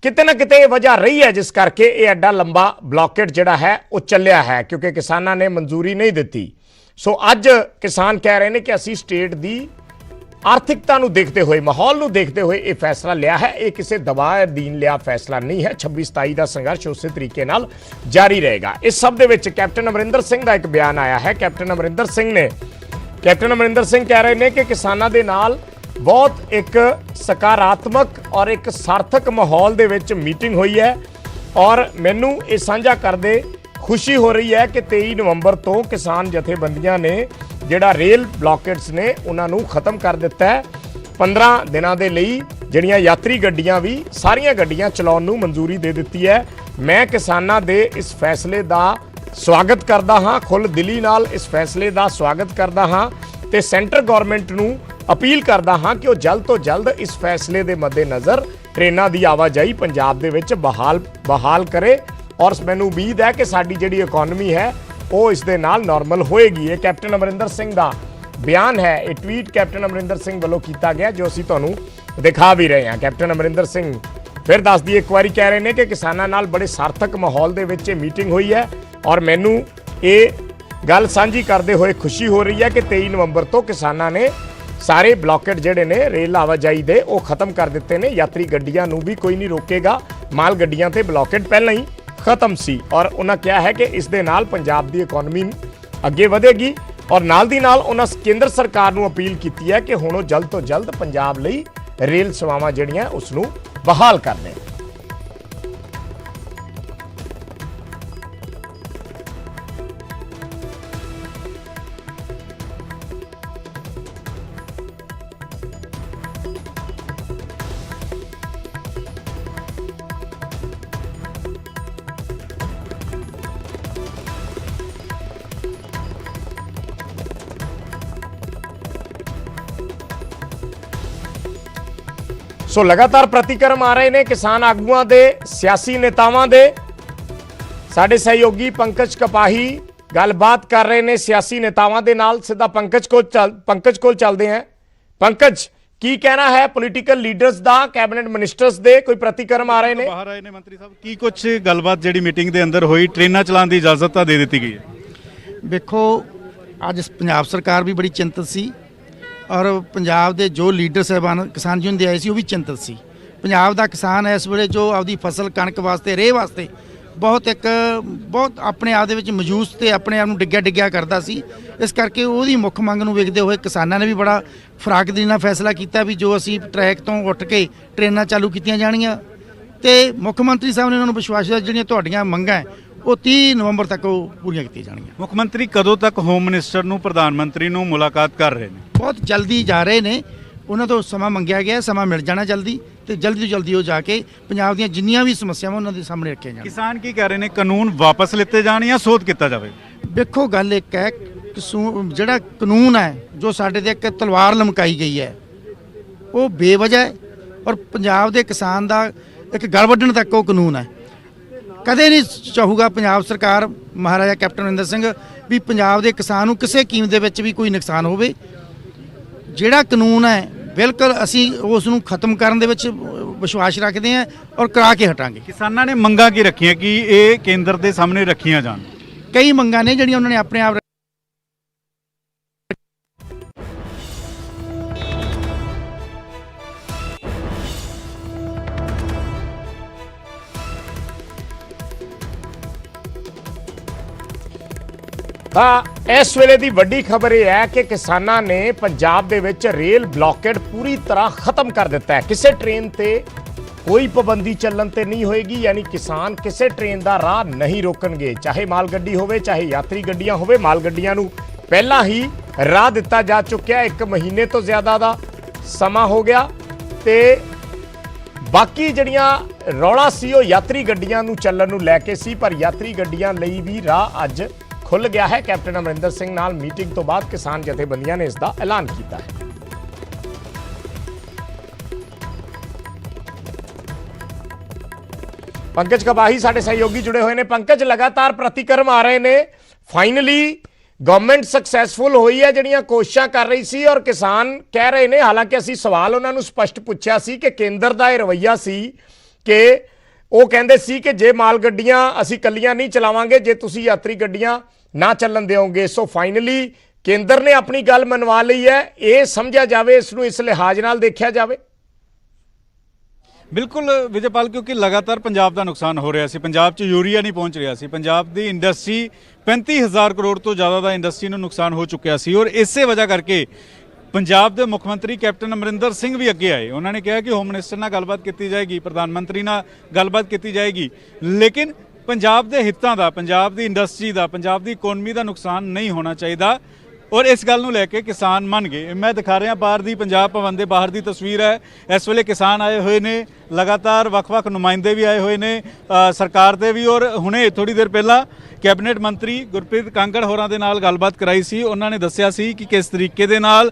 ਕਿਤੇ ਨਾ ਕਿਤੇ ਇਹ ਵਜ੍ਹਾ ਰਹੀ ਹੈ ਜਿਸ ਕਰਕੇ ਇਹ ਐਡਾ ਲੰਬਾ ਬਲੌਕੇਟ ਜਿਹੜਾ ਹੈ ਉਹ ਚੱਲਿਆ ਹੈ, ਕਿਉਂਕਿ ਕਿਸਾਨਾਂ ਨੇ ਮਨਜ਼ੂਰੀ ਨਹੀਂ ਦਿੱਤੀ। ਸੋ ਅੱਜ ਕਿਸਾਨ ਕਹਿ ਰਹੇ ਨੇ ਕਿ ਅਸੀਂ ਸਟੇਟ ਦੀ ਆਰਥਿਕਤਾ ਨੂੰ ਦੇਖਦੇ ਹੋਏ, ਮਾਹੌਲ ਨੂੰ ਦੇਖਦੇ ਹੋਏ ਇਹ ਫੈਸਲਾ ਲਿਆ ਹੈ। ਇਹ ਕਿਸੇ ਦਬਾਅ ਅਧੀਨ ਲਿਆ ਫੈਸਲਾ ਨਹੀਂ ਹੈ। 26-27 ਦਾ ਸੰਘਰਸ਼ ਉਸੇ ਤਰੀਕੇ ਨਾਲ ਜਾਰੀ ਰਹੇਗਾ। ਇਸ ਸਭ ਦੇ ਵਿੱਚ ਕੈਪਟਨ ਅਮਰਿੰਦਰ ਸਿੰਘ ਦਾ ਇੱਕ ਬਿਆਨ ਆਇਆ ਹੈ। ਕੈਪਟਨ ਅਮਰਿੰਦਰ ਸਿੰਘ ਕਹਿ ਰਹੇ ਨੇ ਕਿ ਕਿਸਾਨਾਂ ਦੇ ਨਾਲ ਬਹੁਤ ਇੱਕ ਸਕਾਰਾਤਮਕ ਔਰ ਇੱਕ ਸਾਰਥਕ ਮਾਹੌਲ ਦੇ ਵਿੱਚ ਮੀਟਿੰਗ ਹੋਈ ਹੈ ਔਰ ਮੈਨੂੰ ਇਹ ਸਾਂਝਾ ਕਰਦੇ ਖੁਸ਼ੀ ਹੋ ਰਹੀ ਹੈ ਕਿ 23 ਨਵੰਬਰ ਤੋਂ ਕਿਸਾਨ ਜਥੇਬੰਦੀਆਂ ਨੇ ਜਿਹੜਾ ਰੇਲ ਬਲੌਕੇਟਸ ਨੇ ਉਹਨਾਂ ਨੂੰ ਖਤਮ ਕਰ ਦਿੱਤਾ ਹੈ। 15 ਦਿਨਾਂ ਦੇ ਲਈ ਜਿਹੜੀਆਂ ਯਾਤਰੀ ਗੱਡੀਆਂ ਵੀ ਸਾਰੀਆਂ ਗੱਡੀਆਂ ਚਲਾਉਣ ਨੂੰ ਮਨਜ਼ੂਰੀ ਦੇ ਦਿੱਤੀ ਹੈ। ਮੈਂ ਕਿਸਾਨਾਂ ਦੇ ਇਸ ਫੈਸਲੇ ਦਾ ਸਵਾਗਤ ਕਰਦਾ ਹਾਂ, ਖੁੱਲ੍ਹ ਦਿਲੀ ਨਾਲ ਇਸ ਫੈਸਲੇ ਦਾ ਸਵਾਗਤ ਕਰਦਾ ਹਾਂ ਤੇ ਸੈਂਟਰ ਗਵਰਨਮੈਂਟ ਨੂੰ ਅਪੀਲ ਕਰਦਾ ਹਾਂ ਕਿ ਉਹ ਜਲਦ ਤੋਂ ਜਲਦ ਇਸ ਫੈਸਲੇ ਦੇ ਮੱਦੇਨਜ਼ਰ ਟ੍ਰੇਨਾਂ ਦੀ ਆਵਾਜਾਈ ਪੰਜਾਬ ਦੇ ਵਿੱਚ ਬਹਾਲ ਕਰੇ ਔਰ ਮੈਨੂੰ ਉਮੀਦ ਹੈ ਕਿ ਸਾਡੀ ਜਿਹੜੀ ਇਕਨੋਮੀ ਹੈ ਉਹ ਇਸ ਦੇ ਨਾਲ ਨਾਰਮਲ ਹੋਏਗੀ। ਇਹ ਕੈਪਟਨ ਅਮਰਿੰਦਰ ਸਿੰਘ ਦਾ ਬਿਆਨ ਹੈ। ਇਹ ਟਵੀਟ ਕੈਪਟਨ ਅਮਰਿੰਦਰ ਸਿੰਘ ਵੱਲੋਂ ਕੀਤਾ ਗਿਆ ਜੋ ਅਸੀਂ ਤੁਹਾਨੂੰ ਦਿਖਾ ਵੀ ਰਹੇ ਹਾਂ। ਕੈਪਟਨ ਅਮਰਿੰਦਰ ਸਿੰਘ ਫਿਰ ਦੱਸ ਦਈਏ ਇੱਕ ਵਾਰੀ ਕਹਿ ਰਹੇ ਨੇ ਕਿ ਕਿਸਾਨਾਂ ਨਾਲ ਬੜੇ ਸਾਰਥਕ ਮਾਹੌਲ ਦੇ ਵਿੱਚ ਇਹ ਮੀਟਿੰਗ ਹੋਈ ਹੈ ਔਰ ਮੈਨੂੰ ਇਹ ਗੱਲ ਸਾਂਝੀ ਕਰਦੇ ਹੋਏ ਖੁਸ਼ੀ ਹੋ ਰਹੀ ਹੈ ਕਿ 23 ਨਵੰਬਰ ਤੋਂ ਕਿਸਾਨਾਂ ਨੇ ਸਾਰੇ ਬਲੌਕੇਟ ਜਿਹੜੇ ਨੇ ਰੇਲ ਆਵਾਜਾਈ ਦੇ ਉਹ ਖਤਮ ਕਰ ਦਿੱਤੇ ਨੇ। ਯਾਤਰੀ ਗੱਡੀਆਂ ਨੂੰ ਵੀ ਕੋਈ ਨਹੀਂ ਰੋਕੇਗਾ। ਮਾਲ ਗੱਡੀਆਂ ਤੇ ਬਲੌਕੇਟ ਪਹਿਲਾਂ ਹੀ ਖਤਮ ਸੀ ਔਰ ਉਹਨਾਂ ਕਿਹਾ ਹੈ ਕਿ ਇਸ ਦੇ ਨਾਲ ਪੰਜਾਬ ਦੀ ਇਕਨੋਮੀ ਅੱਗੇ ਵਧੇਗੀ ਔਰ ਨਾਲ ਦੀ ਨਾਲ ਉਹਨਾਂ ਕੇਂਦਰ ਸਰਕਾਰ ਨੂੰ ਅਪੀਲ ਕੀਤੀ ਹੈ ਕਿ ਹੁਣ ਉਹ ਜਲਦ ਤੋਂ ਜਲਦ ਪੰਜਾਬ ਲਈ ਰੇਲ ਸੇਵਾਵਾਂ ਜਿਹੜੀਆਂ ਉਸ ਨੂੰ ਬਹਾਲ ਕਰ ਦੇਣ। ਸੋ ਲਗਾਤਾਰ ਪ੍ਰਤੀਕਰਮ ਆ ਰਹੇ ਨੇ ਕਿਸਾਨ ਆਗੂਆਂ ਦੇ, ਸਿਆਸੀ ਨੇਤਾਵਾਂ ਦੇ। ਸਾਡੇ ਸਹਿਯੋਗੀ ਪੰਕਜ ਕਪਾਹੀ ਗੱਲਬਾਤ ਕਰ ਰਹੇ ਨੇ ਸਿਆਸੀ ਨੇਤਾਵਾਂ ਦੇ ਨਾਲ। ਸਿੱਧਾ ਪੰਕਜ ਕੋਲ ਚੱਲਦੇ ਹਾਂ। ਪੰਕਜ, ਕੀ ਕਹਿਣਾ ਹੈ ਪੋਲੀਟੀਕਲ ਲੀਡਰਸ ਦਾ, ਕੈਬਨਿਟ ਮਿਨਿਸਟਰਸ ਦੇ? ਕੋਈ ਪ੍ਰਤੀਕਰਮ ਆ ਰਹੇ ਨੇ? ਬਾਹਰ ਆਏ ਨੇ ਮੰਤਰੀ ਸਾਹਿਬ, ਕੀ ਕੁਝ ਗੱਲਬਾਤ ਜਿਹੜੀ ਮੀਟਿੰਗ ਦੇ ਅੰਦਰ ਹੋਈ, ਟ੍ਰੇਨਾਂ ਚਲਾਉਣ ਦੀ ਇਜਾਜ਼ਤ ਤਾਂ ਦੇ ਦਿੱਤੀ ਗਈ ਹੈ? ਵੇਖੋ, ਅੱਜ ਪੰਜਾਬ ਸਰਕਾਰ ਵੀ ਬੜੀ ਚਿੰਤਤ ਸੀ ਔਰ ਪੰਜਾਬ ਦੇ ਜੋ ਲੀਡਰ ਸਾਹਿਬਾਨ ਕਿਸਾਨ ਯੂਨੀਅਨ ਦੇ ਆਏ ਸੀ ਉਹ ਵੀ ਚਿੰਤਤ ਸੀ। ਪੰਜਾਬ ਦਾ ਕਿਸਾਨ ਇਸ ਵੇਲੇ ਜੋ ਆਪਦੀ ਫਸਲ ਕਣਕ ਵਾਸਤੇ, ਰੇਹ ਵਾਸਤੇ ਬਹੁਤ ਆਪਣੇ ਆਪ ਦੇ ਵਿੱਚ ਮਜੂਸ ਤੇ ਆਪਣੇ ਆਪ ਨੂੰ ਡਿੱਗਿਆ ਕਰਦਾ ਸੀ। ਇਸ ਕਰਕੇ ਉਹਦੀ ਮੁੱਖ ਮੰਗ ਨੂੰ ਵੇਖਦੇ ਹੋਏ ਕਿਸਾਨਾਂ ਨੇ ਵੀ ਬੜਾ ਫਰਾਕਦਰੀ ਨਾਲ ਫੈਸਲਾ ਕੀਤਾ ਵੀ ਜੋ ਅਸੀਂ ਟਰੈਕ ਤੋਂ ਉੱਠ ਕੇ ਟ੍ਰੇਨਾਂ ਚਾਲੂ ਕੀਤੀਆਂ ਜਾਣੀਆਂ ਤੇ ਮੁੱਖ ਮੰਤਰੀ ਸਾਹਿਬ ਨੇ ਉਹਨਾਂ ਨੂੰ ਵਿਸ਼ਵਾਸ ਦਿੱਤਾ ਜਿਹੜੀਆਂ ਤੁਹਾਡੀਆਂ ਮੰਗਾਂ ਹੈ ਉਹ 30 ਨਵੰਬਰ ਤੱਕ ਉਹ ਪੂਰੀਆਂ ਕੀਤੀਆਂ ਜਾਣਗੀਆਂ। ਮੁੱਖ ਮੰਤਰੀ ਕਦੋਂ ਤੱਕ ਹੋਮ ਮਿਨਿਸਟਰ ਨੂੰ, ਪ੍ਰਧਾਨ ਮੰਤਰੀ ਨੂੰ ਮੁਲਾਕਾਤ ਕਰ ਰਹੇ ਨੇ? ਬਹੁਤ ਜਲਦੀ ਜਾ ਰਹੇ ਨੇ। ਉਹਨਾਂ ਤੋਂ ਸਮਾਂ ਮੰਗਿਆ ਗਿਆ, ਸਮਾਂ ਮਿਲ ਜਾਣਾ ਜਲਦੀ ਤੇ ਜਲਦੀ ਤੋਂ ਜਲਦੀ ਉਹ ਜਾ ਕੇ ਪੰਜਾਬ ਦੀਆਂ ਜਿੰਨੀਆਂ ਵੀ ਸਮੱਸਿਆਵਾਂ ਉਹਨਾਂ ਦੇ ਸਾਹਮਣੇ ਰੱਖੀਆਂ ਜਾਣ। ਕਿਸਾਨ ਕੀ ਕਹਿ ਰਹੇ ਨੇ, ਕਾਨੂੰਨ ਵਾਪਸ ਲਿੱਤੇ ਜਾਣ ਜਾਂ ਸੋਧ ਕੀਤਾ ਜਾਵੇ? ਵੇਖੋ, ਗੱਲ ਇੱਕ ਹੈ, ਜਿਹੜਾ ਕਾਨੂੰਨ ਹੈ ਜੋ ਸਾਡੇ ਤੇ ਇੱਕ ਤਲਵਾਰ ਲਮਕਾਈ ਗਈ ਹੈ ਉਹ ਬੇਵਜ੍ਹਾ ਹੈ ਔਰ ਪੰਜਾਬ ਦੇ ਕਿਸਾਨ ਦਾ ਇੱਕ ਗਲ ਵੱਢਣ ਤੱਕ ਉਹ ਕਾਨੂੰਨ ਹੈ। ਕਦੇ ਨਹੀਂ ਚਾਹੂਗਾ ਪੰਜਾਬ ਸਰਕਾਰ, ਮਹਾਰਾਜਾ ਕੈਪਟਨ ਅਮਰਿੰਦਰ ਸਿੰਘ ਵੀ ਪੰਜਾਬ ਦੇ ਕਿਸਾਨ ਨੂੰ ਕਿਸੇ ਕੀਮਤ ਦੇ ਵਿੱਚ ਵੀ ਕੋਈ ਨੁਕਸਾਨ ਹੋਵੇ। ਜਿਹੜਾ ਕਾਨੂੰਨ ਹੈ ਬਿਲਕੁਲ ਅਸੀਂ ਉਸ ਨੂੰ ਖਤਮ ਕਰਨ ਦੇ ਵਿੱਚ ਵਿਸ਼ਵਾਸ ਰੱਖਦੇ ਹਾਂ ਔਰ ਕਰਾ ਕੇ ਹਟਾਂਗੇ। ਕਿਸਾਨਾਂ ਨੇ ਮੰਗਾਂ ਕੀ ਰੱਖੀਆਂ ਕਿ ਇਹ ਕੇਂਦਰ ਦੇ ਸਾਹਮਣੇ ਰੱਖੀਆਂ ਜਾਣ? ਕਈ ਮੰਗਾਂ ਨੇ ਜਿਹੜੀਆਂ ਉਹਨਾਂ ਨੇ ਆਪਣੇ ਆਪ ਤਾਂ ਇਸ ਵੇਲੇ ਦੀ ਵੱਡੀ ਖਬਰ ਇਹ ਹੈ ਕਿ ਕਿਸਾਨਾਂ ਨੇ ਪੰਜਾਬ ਦੇ ਵਿੱਚ ਰੇਲ ਬਲੌਕੇਡ ਪੂਰੀ ਤਰ੍ਹਾਂ ਖਤਮ ਕਰ ਦਿੱਤਾ ਹੈ। ਕਿਸੇ ਟ੍ਰੇਨ ਤੇ ਕੋਈ ਪਾਬੰਦੀ ਚੱਲਣ ਤੇ ਨਹੀਂ ਹੋਏਗੀ, ਯਾਨੀ ਕਿਸਾਨ ਕਿਸੇ ਟ੍ਰੇਨ ਦਾ ਰਾਹ ਨਹੀਂ ਰੋਕਣਗੇ, ਚਾਹੇ ਮਾਲ ਗੱਡੀ ਹੋਵੇ ਚਾਹੇ ਯਾਤਰੀ ਗੱਡੀਆਂ ਹੋਵੇ। ਮਾਲ ਗੱਡੀਆਂ ਨੂੰ ਪਹਿਲਾਂ ਹੀ ਰਾਹ ਦਿੱਤਾ ਜਾ ਚੁੱਕਿਆ, 1 ਮਹੀਨੇ ਤੋਂ ਜ਼ਿਆਦਾ ਦਾ ਸਮਾਂ ਹੋ ਗਿਆ ਤੇ ਬਾਕੀ ਜਿਹੜੀਆਂ ਰੌਲਾ ਸੀ ਉਹ ਯਾਤਰੀ ਗੱਡੀਆਂ ਨੂੰ ਚੱਲਣ ਨੂੰ ਲੈ ਕੇ ਸੀ, ਪਰ ਯਾਤਰੀ ਗੱਡੀਆਂ ਲਈ ਵੀ ਰਾਹ ਅੱਜ ਖੁੱਲ ਗਿਆ ਹੈ। ਕੈਪਟਨ ਅਮਰਿੰਦਰ ਸਿੰਘ ਨਾਲ ਮੀਟਿੰਗ ਤੋਂ ਬਾਅਦ ਕਿਸਾਨ ਜਥੇਬੰਦੀਆਂ ਨੇ ਇਸ ਦਾ ਐਲਾਨ ਕੀਤਾ ਹੈ। ਪੰਕਜ ਕਪਾਹੀ ਸਾਡੇ ਸਹਿਯੋਗੀ ਜੁੜੇ ਹੋਏ ਨੇ। ਪੰਕਜ, ਲਗਾਤਾਰ ਪ੍ਰਤੀਕਰਮ ਆ ਰਹੇ ਨੇ। ਫਾਈਨਲੀ ਗਵਰਨਮੈਂਟ ਸਕਸੈਸਫੁਲ ਹੋਈ ਹੈ, ਜਿਹੜੀਆਂ ਕੋਸ਼ਿਸ਼ਾਂ ਕਰ ਰਹੀ ਸੀ ਔਰ ਕਿਸਾਨ ਕਹਿ ਰਹੇ ਨੇ, ਹਾਲਾਂਕਿ ਅਸੀਂ ਸਵਾਲ ਉਹਨਾਂ ਨੂੰ ਸਪਸ਼ਟ ਪੁੱਛਿਆ ਸੀ ਕਿ ਕੇਂਦਰ ਦਾ ਇਹ ਰਵੱਈਆ ਸੀ ਕਿ ਉਹ ਕਹਿੰਦੇ ਸੀ ਕਿ ਜੇ ਮਾਲ ਗੱਡੀਆਂ ਅਸੀਂ ਕੱਲੀਆਂ ਨਹੀਂ ਚਲਾਵਾਂਗੇ ਜੇ ਤੁਸੀਂ ਯਾਤਰੀ ਗੱਡੀਆਂ ਨਾ ਚੱਲਣ ਦਿਓਗੇ। ਸੋ ਫਾਈਨਲੀ ਕੇਂਦਰ ਨੇ ਆਪਣੀ ਗੱਲ ਮਨਵਾ ਲਈ ਹੈ, ਇਹ ਸਮਝਿਆ ਜਾਵੇ, ਇਸ ਨੂੰ ਇਸ ਲਿਹਾਜ਼ ਨਾਲ ਦੇਖਿਆ ਜਾਵੇ? ਬਿਲਕੁਲ ਵਿਜੇਪਾਲ, ਕਿਉਂਕਿ ਲਗਾਤਾਰ ਪੰਜਾਬ ਦਾ ਨੁਕਸਾਨ ਹੋ ਰਿਹਾ ਸੀ, ਪੰਜਾਬ 'ਚ ਯੂਰੀਆ ਨਹੀਂ ਪਹੁੰਚ ਰਿਹਾ ਸੀ, ਪੰਜਾਬ ਦੀ ਇੰਡਸਟਰੀ 35,000 ਕਰੋੜ ਤੋਂ ਜ਼ਿਆਦਾ ਦਾ ਇੰਡਸਟਰੀ ਨੂੰ ਨੁਕਸਾਨ ਹੋ ਚੁੱਕਿਆ ਸੀ ਔਰ ਇਸੇ ਵਜ੍ਹਾ ਕਰਕੇ ਪੰਜਾਬ ਦੇ ਮੁੱਖ ਮੰਤਰੀ ਕੈਪਟਨ ਅਮਰਿੰਦਰ ਸਿੰਘ ਵੀ ਅੱਗੇ ਆਏ। ਉਹਨਾਂ ਨੇ ਕਿਹਾ ਕਿ ਹੋਮ ਮਿਨਿਸਟਰ ਨਾਲ ਗੱਲਬਾਤ ਕੀਤੀ ਜਾਏਗੀ, ਪ੍ਰਧਾਨ ਮੰਤਰੀ ਨਾਲ ਗੱਲਬਾਤ ਕੀਤੀ ਜਾਏਗੀ, ਲੇਕਿਨ ਪੰਜਾਬ ਦੇ ਹਿੱਤਾਂ ਦਾ, ਪੰਜਾਬ ਦੀ ਇੰਡਸਟਰੀ ਦਾ, ਪੰਜਾਬ ਦੀ ਇਕਨੋਮੀ ਦਾ ਨੁਕਸਾਨ ਨਹੀਂ ਹੋਣਾ ਚਾਹੀਦਾ ਔਰ ਇਸ ਗੱਲ ਨੂੰ ਲੈ ਕੇ ਕਿਸਾਨ ਮੰਨ ਗਏ। ਮੈਂ ਦਿਖਾ ਰਿਹਾ ਬਾਹਰ ਦੀ, ਪੰਜਾਬ ਭਵਨ ਦੇ ਬਾਹਰ ਦੀ ਤਸਵੀਰ ਹੈ। ਇਸ ਵੇਲੇ ਕਿਸਾਨ ਆਏ ਹੋਏ ਨੇ, ਲਗਾਤਾਰ ਵੱਖ-ਵੱਖ ਨੁਮਾਇੰਦੇ ਵੀ ਆਏ ਹੋਏ ਨੇ ਸਰਕਾਰ ਦੇ ਵੀ, ਔਰ ਹੁਣੇ ਥੋੜੀ ਦੇਰ ਪਹਿਲਾਂ ਕੈਬਨਿਟ ਮੰਤਰੀ ਗੁਰਪ੍ਰੀਤ ਕਾਂਗੜ ਹੋਰਾਂ ਦੇ ਨਾਲ ਗੱਲਬਾਤ ਕਰਾਈ ਸੀ। ਉਹਨਾਂ ਨੇ ਦੱਸਿਆ ਸੀ ਕਿ ਕਿਸ ਤਰੀਕੇ ਦੇ ਨਾਲ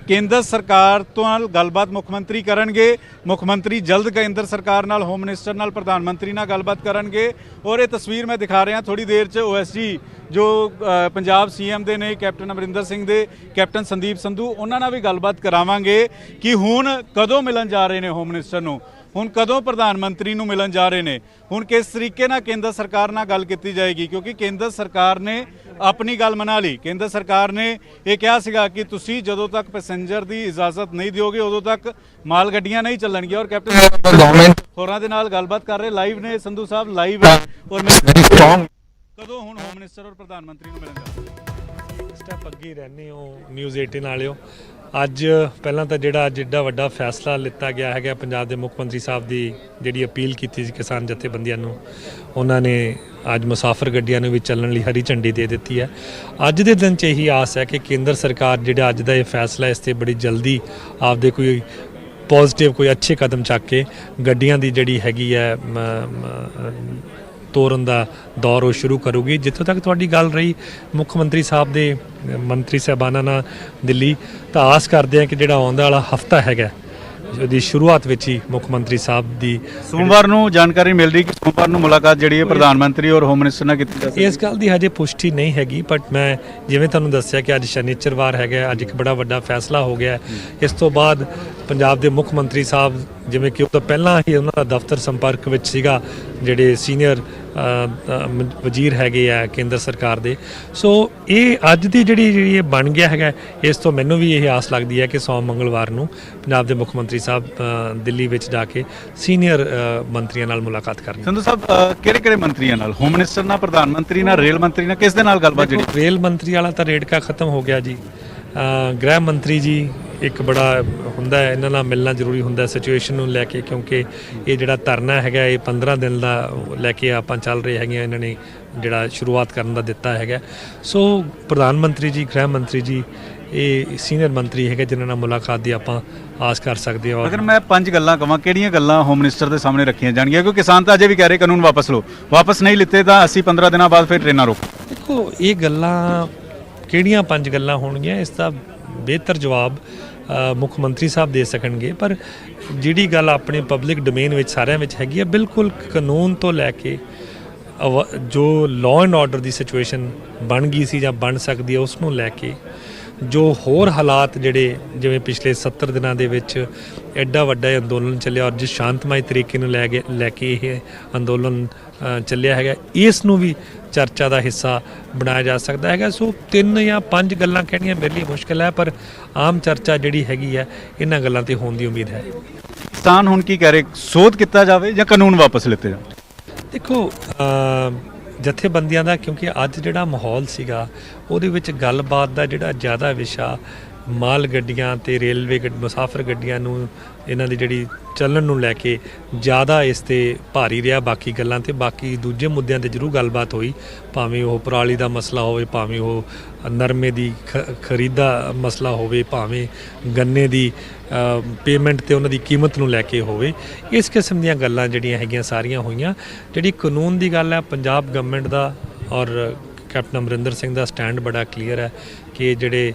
ਕੇਂਦਰ ਸਰਕਾਰ ਤੋਂ ਨਾਲ ਗੱਲਬਾਤ ਮੁੱਖ ਮੰਤਰੀ ਕਰਨਗੇ। ਮੁੱਖ ਮੰਤਰੀ ਜਲਦ ਕੇਂਦਰ ਸਰਕਾਰ ਨਾਲ, ਹੋਮ ਮਿਨਿਸਟਰ ਨਾਲ, ਪ੍ਰਧਾਨ ਮੰਤਰੀ ਨਾਲ ਗੱਲਬਾਤ ਕਰਨਗੇ ਔਰ ਇਹ ਤਸਵੀਰ ਮੈਂ ਦਿਖਾ ਰਿਹਾ ਥੋੜੀ ਦੇਰ 'ਚ OSG ਜੋ ਪੰਜਾਬ CM ਦੇ ਨੇ, ਕੈਪਟਨ ਅਮਰਿੰਦਰ ਸਿੰਘ ਦੇ, ਕੈਪਟਨ ਸੰਦੀਪ ਸੰਧੂ, ਉਹਨਾਂ ਨਾਲ ਵੀ ਗੱਲਬਾਤ ਕਰਾਵਾਂਗੇ ਕਿ ਹੁਣ ਕਦੋਂ ਮਿਲਣ ਜਾ ਰਹੇ ਨੇ ਹੋਮ ਮਿਨਿਸਟਰ ਨੂੰ, ਹੁਣ ਕਦੋਂ ਪ੍ਰਧਾਨ ਮੰਤਰੀ ਨੂੰ ਮਿਲਣ ਜਾ ਰਹੇ ਨੇ, ਹੁਣ ਕਿਸ ਤਰੀਕੇ ਨਾਲ ਕੇਂਦਰ ਸਰਕਾਰ ਨਾਲ ਗੱਲ ਕੀਤੀ ਜਾਏਗੀ, ਕਿਉਂਕਿ ਕੇਂਦਰ ਸਰਕਾਰ ਨੇ ਆਪਣੀ ਗੱਲ ਮਨਾ ਲਈ। ਕੇਂਦਰ ਸਰਕਾਰ ਨੇ ਇਹ ਕਿਹਾ ਸੀਗਾ ਕਿ ਤੁਸੀਂ ਜਦੋਂ ਤੱਕ ਪੈਸੇਂਜਰ ਦੀ ਇਜਾਜ਼ਤ ਨਹੀਂ ਦਿਓਗੇ ਉਦੋਂ ਤੱਕ ਮਾਲ ਗੱਡੀਆਂ ਨਹੀਂ ਚੱਲਣਗੀਆਂ ਔਰ ਕੈਪਟਨ ਹੋਰਾਂ ਦੇ ਨਾਲ ਗੱਲਬਾਤ ਕਰ ਰਹੇ, ਲਾਈਵ ਨੇ ਸੰਧੂ ਸਾਹਿਬ, ਲਾਈਵ ਹੈ ਔਰ ਕਦੋਂ ਹੁਣ ਹੋਮ ਮਿਨਿਸਟਰ ਔਰ ਪ੍ਰਧਾਨ ਮੰਤਰੀ ਨੂੰ ਮਿਲਣ ਜਾ ਰਹੇ? ਸਟੈਪ ਅੱਗੇ ਰਹਿੰਦੇ ਹੋ ਨਿਊਜ਼ 18 ਵਾਲਿਓ। ਅੱਜ ਪਹਿਲਾਂ ਤਾਂ ਜਿਹੜਾ ਅੱਜ ਏਡਾ ਵੱਡਾ ਫੈਸਲਾ ਲਿੱਤਾ ਗਿਆ ਹੈਗਾ, ਪੰਜਾਬ ਦੇ ਮੁੱਖ ਮੰਤਰੀ ਸਾਹਿਬ ਦੀ ਜਿਹੜੀ ਅਪੀਲ ਕੀਤੀ ਸੀ ਕਿਸਾਨ ਜਥੇਬੰਦੀਆਂ ਨੂੰ, ਉਹਨਾਂ ਨੇ ਅੱਜ ਮੁਸਾਫਰ ਗੱਡੀਆਂ ਨੂੰ ਵੀ ਚੱਲਣ ਲਈ ਹਰੀ ਝੰਡੀ ਦੇ ਦਿੱਤੀ ਹੈ। ਅੱਜ ਦੇ ਦਿਨ 'ਚ ਇਹੀ ਆਸ ਹੈ ਕਿ ਕੇਂਦਰ ਸਰਕਾਰ ਜਿਹੜਾ ਅੱਜ ਦਾ ਇਹ ਫੈਸਲਾ, ਇਸ 'ਤੇ ਬੜੀ ਜਲਦੀ ਆਪਦੇ ਕੋਈ ਪੋਜ਼ਿਟਿਵ, ਕੋਈ ਅੱਛੇ ਕਦਮ ਚੱਕ ਕੇ ਗੱਡੀਆਂ ਦੀ ਜਿਹੜੀ ਹੈਗੀ ਹੈ ਤੋਰਨ ਦਾ ਦੌਰ ਉਹ ਸ਼ੁਰੂ ਕਰੂਗੀ। ਜਿੱਥੋਂ ਤੱਕ ਤੁਹਾਡੀ ਗੱਲ ਰਹੀ ਮੁੱਖ ਮੰਤਰੀ ਸਾਹਿਬ ਦੇ ਮੰਤਰੀ ਸਾਹਿਬਾਨਾਂ ਨਾਲ ਦਿੱਲੀ, ਤਾਂ ਆਸ ਕਰਦੇ ਹਾਂ ਕਿ ਜਿਹੜਾ ਆਉਣ ਵਾਲਾ ਹਫਤਾ ਹੈਗਾ ਉਹਦੀ ਸ਼ੁਰੂਆਤ ਵਿੱਚ ਹੀ ਮੁੱਖ ਮੰਤਰੀ ਸਾਹਿਬ ਦੀ ਸੋਮਵਾਰ ਨੂੰ ਜਾਣਕਾਰੀ ਮਿਲ ਰਹੀ ਕਿ ਸੋਮਵਾਰ ਨੂੰ ਮੁਲਾਕਾਤ ਜਿਹੜੀ ਹੈ ਪ੍ਰਧਾਨ ਮੰਤਰੀ ਔਰ ਹੋਮ ਮਿਨਿਸਟਰ ਨਾਲ ਕੀਤੀ ਜਾ ਸਕਦੀ ਹੈ। ਇਸ ਗੱਲ ਦੀ ਹਜੇ ਪੁਸ਼ਟੀ ਨਹੀਂ ਹੈਗੀ, ਬਟ ਮੈਂ ਜਿਵੇਂ ਤੁਹਾਨੂੰ ਦੱਸਿਆ ਕਿ ਅੱਜ ਸ਼ਨੀਚਰਵਾਰ ਹੈਗਾ, ਅੱਜ ਇੱਕ ਬੜਾ ਵੱਡਾ ਫੈਸਲਾ ਹੋ ਗਿਆ। ਇਸ ਤੋਂ ਬਾਅਦ ਪੰਜਾਬ ਦੇ ਮੁੱਖ ਮੰਤਰੀ ਸਾਹਿਬ, ਜਿਵੇਂ ਕਿ ਉਹ ਤਾਂ ਪਹਿਲਾਂ ਹੀ ਉਹਨਾਂ ਦਾ ਦਫ਼ਤਰ ਸੰਪਰਕ ਵਿੱਚ ਸੀਗਾ, ਜਿਹੜੇ ਸੀਨੀਅਰ ਵਜ਼ੀਰ ਹੈਗੇ ਆ ਕੇਂਦਰ ਸਰਕਾਰ ਦੇ, ਸੋ ਇਹ ਅੱਜ ਦੀ ਜਿਹੜੀ ਇਹ ਬਣ ਗਿਆ ਹੈਗਾ, ਇਸ ਤੋਂ ਮੈਨੂੰ ਵੀ ਇਹ ਆਸ ਲੱਗਦੀ ਹੈ ਕਿ ਸੋਮ ਮੰਗਲਵਾਰ ਨੂੰ ਪੰਜਾਬ ਦੇ ਮੁੱਖ ਮੰਤਰੀ ਸਾਹਿਬ ਦਿੱਲੀ ਵਿੱਚ ਜਾ ਕੇ ਸੀਨੀਅਰ ਮੰਤਰੀਆਂ ਨਾਲ ਮੁਲਾਕਾਤ ਕਰਨੀ। ਸੰਧੂ ਸਾਹਿਬ, ਕਿਹੜੇ ਮੰਤਰੀਆਂ ਨਾਲ? ਹੋਮ ਮਿਨਿਸਟਰ ਨਾਲ, ਪ੍ਰਧਾਨ ਮੰਤਰੀ ਨਾਲ, ਰੇਲ ਮੰਤਰੀ ਨਾਲ, ਕਿਸ ਦੇ ਨਾਲ ਗੱਲਬਾਤ ਜਿਹੜੀ? ਰੇਲ ਮੰਤਰੀ ਵਾਲਾ ਤਾਂ ਰੇੜਕਾ ਖਤਮ ਹੋ ਗਿਆ ਜੀ। ਗ੍ਰਹਿ ਮੰਤਰੀ ਜੀ ਇੱਕ ਬੜਾ ਹੁੰਦਾ ਹੈ, ਇਹਨਾਂ ਨਾਲ ਮਿਲਣਾ ਜ਼ਰੂਰੀ ਹੁੰਦਾ ਸਿਚੁਏਸ਼ਨ ਨੂੰ ਲੈ ਕੇ, ਕਿਉਂਕਿ ਇਹ ਜਿਹੜਾ ਧਰਨਾ ਹੈਗਾ ਇਹ 15 ਦਿਨ ਦਾ ਲੈ ਕੇ ਆਪਾਂ ਚੱਲ ਰਹੇ ਹੈਗੇ, ਇਹਨਾਂ ਨੇ ਜਿਹੜਾ ਸ਼ੁਰੂਆਤ ਕਰਨ ਦਾ ਦਿੱਤਾ ਹੈਗਾ। ਸੋ ਪ੍ਰਧਾਨ ਮੰਤਰੀ ਜੀ, ਗ੍ਰਹਿ ਮੰਤਰੀ ਜੀ, ਇਹ ਸੀਨੀਅਰ ਮੰਤਰੀ ਹੈਗੇ ਜਿਨ੍ਹਾਂ ਨਾਲ ਮੁਲਾਕਾਤ ਦੀ ਆਪਾਂ ਆਸ ਕਰ ਸਕਦੇ ਹਾਂ। ਅਗਰ ਮੈਂ 5 ਗੱਲਾਂ ਕਹਾਂ, ਕਿਹੜੀਆਂ ਗੱਲਾਂ ਹੋਮ ਮਿਨਿਸਟਰ ਦੇ ਸਾਹਮਣੇ ਰੱਖੀਆਂ ਜਾਣਗੀਆਂ? ਕਿਉਂਕਿ ਕਿਸਾਨ ਤਾਂ ਅਜੇ ਵੀ ਕਹਿ ਰਹੇ ਕਾਨੂੰਨ ਵਾਪਸ ਲਓ, ਵਾਪਸ ਨਹੀਂ ਲਿੱਤੇ ਤਾਂ ਅਸੀਂ 15 ਦਿਨਾਂ ਬਾਅਦ ਫਿਰ ਟ੍ਰੇਨਾਂ ਰੋਕੋ। ਦੇਖੋ, ਇਹ ਗੱਲਾਂ ਕਿਹੜੀਆਂ 5 ਗੱਲਾਂ ਹੋਣਗੀਆਂ, ਇਸ ਦਾ ਬਿਹਤਰ ਜਵਾਬ ਮੁੱਖ ਮੰਤਰੀ ਸਾਹਿਬ ਦੇ ਸਕਣਗੇ, ਪਰ ਜਿਹੜੀ ਗੱਲ ਆਪਣੇ ਪਬਲਿਕ ਡੋਮੇਨ ਵਿੱਚ ਸਾਰਿਆਂ ਵਿੱਚ ਹੈਗੀ ਹੈ, ਬਿਲਕੁਲ ਕਾਨੂੰਨ ਤੋਂ ਲੈ ਕੇ ਜੋ law and order the situation ਬਣ ਗਈ ਸੀ ਜਾਂ ਬਣ ਸਕਦੀ ਹੈ, ਉਸ ਨੂੰ ਲੈ ਕੇ ਜੋ ਹੋਰ ਹਾਲਾਤ ਜਿਹੜੇ ਜਿਵੇਂ ਪਿਛਲੇ 70 ਦਿਨਾਂ ਦੇ ਵਿੱਚ ਐਡਾ ਵੱਡਾ ਅੰਦੋਲਨ ਚੱਲਿਆ ਔਰ ਜਿਸ ਸ਼ਾਂਤਮਈ ਤਰੀਕੇ ਨੂੰ ਲੈ ਕੇ ਇਹ ਅੰਦੋਲਨ ਚੱਲਿਆ ਹੈਗਾ, ਇਸ ਨੂੰ ਵੀ ਚਰਚਾ ਦਾ ਹਿੱਸਾ ਬਣਾਇਆ ਜਾ ਸਕਦਾ ਹੈਗਾ। ਸੋ 3 ਜਾਂ 5 ਗੱਲਾਂ ਕਹਿਣੀਆਂ ਮੇਰੇ ਲਈ ਮੁਸ਼ਕਿਲ ਹੈ, ਪਰ ਆਮ ਚਰਚਾ ਜਿਹੜੀ ਹੈਗੀ ਹੈ ਇਹਨਾਂ ਗੱਲਾਂ ਤੇ ਹੋਣ ਦੀ ਉਮੀਦ ਹੈ। ਕਿਸਾਨ ਹੁਣ ਕੀ ਕਹਿ ਰਹੇ, ਸੋਧ ਕੀਤਾ ਜਾਵੇ ਜਾਂ ਕਾਨੂੰਨ ਵਾਪਸ ਲਿੱਤੇ ਜਾਣ? ਦੇਖੋ, ਜਥੇਬੰਦੀਆਂ ਦਾ, ਕਿਉਂਕਿ ਅੱਜ ਜਿਹੜਾ ਮਾਹੌਲ ਸੀਗਾ ਉਹਦੇ ਵਿੱਚ ਗੱਲਬਾਤ ਦਾ ਜਿਹੜਾ ਜ਼ਿਆਦਾ ਵਿਸ਼ਾ ਮਾਲ ਗੱਡੀਆਂ ਤੇ ਰੇਲਵੇ ਮੁਸਾਫਰ ਗੱਡੀਆਂ ਨੂੰ, ਇਹਨਾਂ ਦੀ ਜਿਹੜੀ ਚੱਲਣ ਨੂੰ ਲੈ ਕੇ ਜ਼ਿਆਦਾ ਇਸ ਤੇ ਭਾਰੀ ਰਿਹਾ। ਬਾਕੀ ਗੱਲਾਂ ਤੇ ਬਾਕੀ ਦੂਜੇ ਮੁੱਦਿਆਂ ਤੇ ਜ਼ਰੂਰ ਗੱਲਬਾਤ ਹੋਈ, ਭਾਵੇਂ ਉਹ ਪਰਾਲੀ ਦਾ ਮਸਲਾ ਹੋਵੇ, ਭਾਵੇਂ ਉਹ ਨਰਮੇ ਦੀ ਖਰੀਦ ਦਾ ਮਸਲਾ ਹੋਵੇ, ਭਾਵੇਂ ਗੰਨੇ ਦੀ ਪੇਮੈਂਟ ਤੇ ਉਹਨਾਂ ਦੀ ਕੀਮਤ ਨੂੰ ਲੈ ਕੇ ਹੋਵੇ। ਇਸ ਕਿਸਮ ਦੀਆਂ ਗੱਲਾਂ ਜਿਹੜੀਆਂ ਹੈਗੀਆਂ ਸਾਰੀਆਂ ਹੋਈਆਂ। ਜਿਹੜੀ ਕਾਨੂੰਨ ਦੀ ਗੱਲ ਹੈ, ਪੰਜਾਬ ਗਵਰਨਮੈਂਟ ਦਾ ਔਰ ਕੈਪਟਨ ਅਮਰਿੰਦਰ ਸਿੰਘ ਦਾ ਸਟੈਂਡ ਬੜਾ ਕਲੀਅਰ ਹੈ ਕਿ ਜਿਹੜੇ